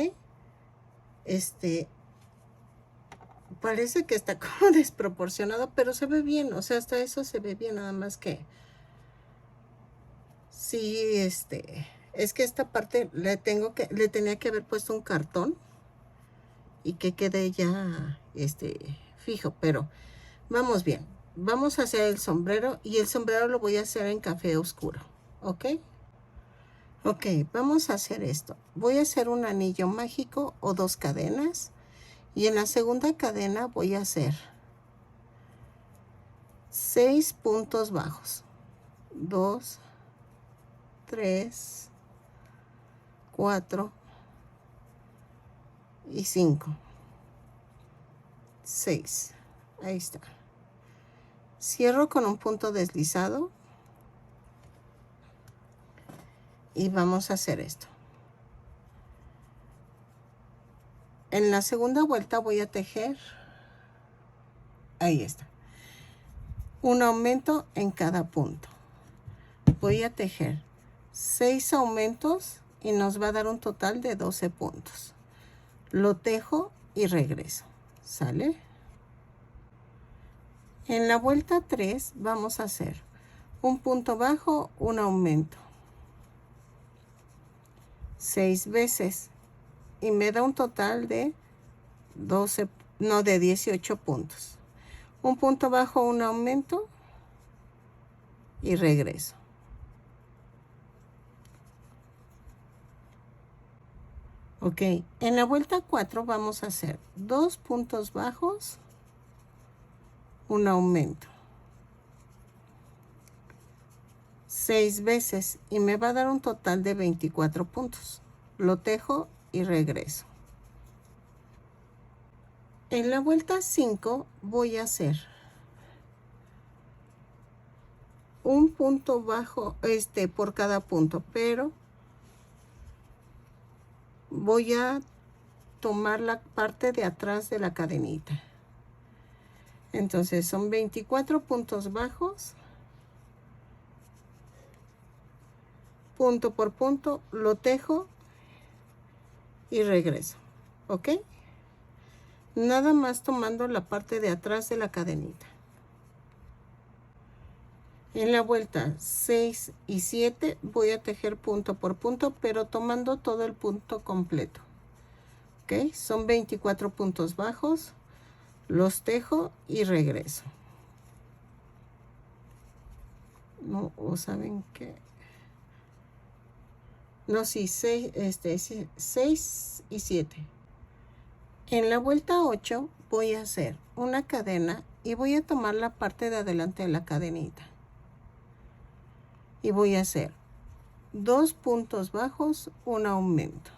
Parece que está como desproporcionado, pero se ve bien. O sea, hasta eso se ve bien, nada más que... Sí, es que esta parte le tenía que haber puesto un cartón y que quede ya, fijo, pero vamos bien. Vamos a hacer el sombrero y el sombrero lo voy a hacer en café oscuro. ¿Ok? Ok, vamos a hacer esto. Voy a hacer un anillo mágico o 2 cadenas. Y en la segunda cadena voy a hacer 6 puntos bajos. 2, 3, 4 y 5. 6. Ahí está. Cierro con un punto deslizado. Y vamos a hacer esto. En la segunda vuelta voy a tejer. Ahí está. Un aumento en cada punto. Voy a tejer 6 aumentos y nos va a dar un total de 12 puntos. Lo tejo y regreso. ¿Sale? En la vuelta 3 vamos a hacer un punto bajo, un aumento. 6 veces. Y me da un total de 18 puntos. Un punto bajo, un aumento y regreso. Ok, en la vuelta 4 vamos a hacer 2 puntos bajos, un aumento, 6 veces y me va a dar un total de 24 puntos. Lo tejo y regreso. En la vuelta 5 voy a hacer un punto bajo por cada punto, pero voy a tomar la parte de atrás de la cadenita. Entonces son 24 puntos bajos, punto por punto, lo tejo y regreso, ¿ok? Nada más tomando la parte de atrás de la cadenita. En la vuelta 6 y 7 voy a tejer punto por punto, pero tomando todo el punto completo. ¿Ok? Son 24 puntos bajos, los tejo y regreso. No, o saben qué. No, sí, 6 y 7. En la vuelta 8 voy a hacer una cadena y voy a tomar la parte de adelante de la cadenita. Y voy a hacer 2 puntos bajos, un aumento.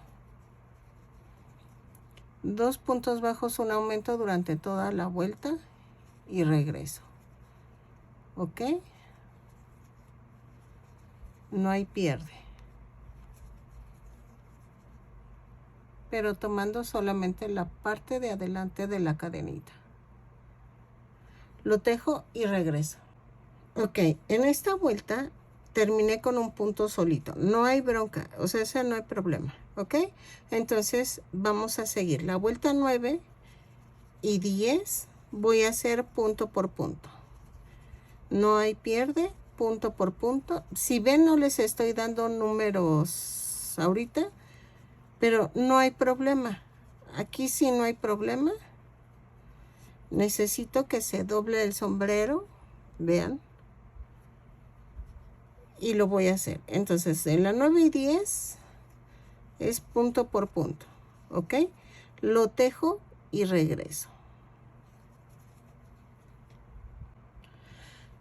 2 puntos bajos, un aumento durante toda la vuelta y regreso. ¿Ok? No hay pierde. Pero tomando solamente la parte de adelante de la cadenita. Lo tejo y regreso. Ok, en esta vuelta terminé con un punto solito. No hay bronca, o sea, ese no hay problema. ¿Ok? Entonces vamos a seguir. La vuelta 9 y 10 voy a hacer punto por punto. No hay pierde, punto por punto. Si ven, no les estoy dando números ahorita, pero no hay problema. Aquí sí no hay problema. Necesito que se doble el sombrero, vean. Y lo voy a hacer. Entonces, en la 9 y 10 es punto por punto, ¿ok? Lo tejo y regreso.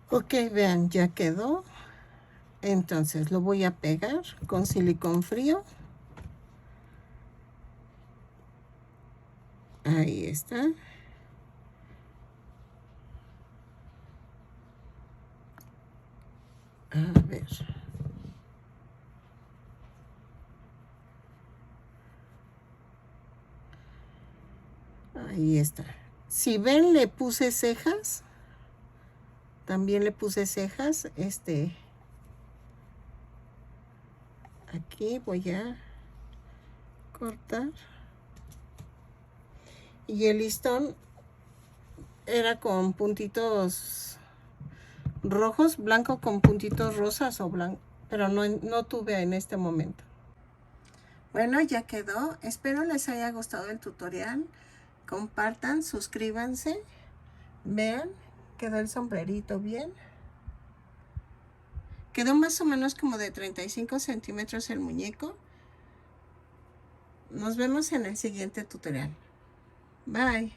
Ok, vean, ya quedó. Entonces, lo voy a pegar con silicón frío. Ahí está. A ver. Ahí está. Si ven, le puse cejas. También le puse cejas. Aquí voy a cortar. Y el listón era con puntitos rojos, blanco con puntitos rosas o blanco, pero no tuve en este momento. Bueno, ya quedó. Espero les haya gustado el tutorial. Compartan, suscríbanse. Vean, quedó el sombrerito bien. Quedó más o menos como de 35 centímetros el muñeco. Nos vemos en el siguiente tutorial. Bye.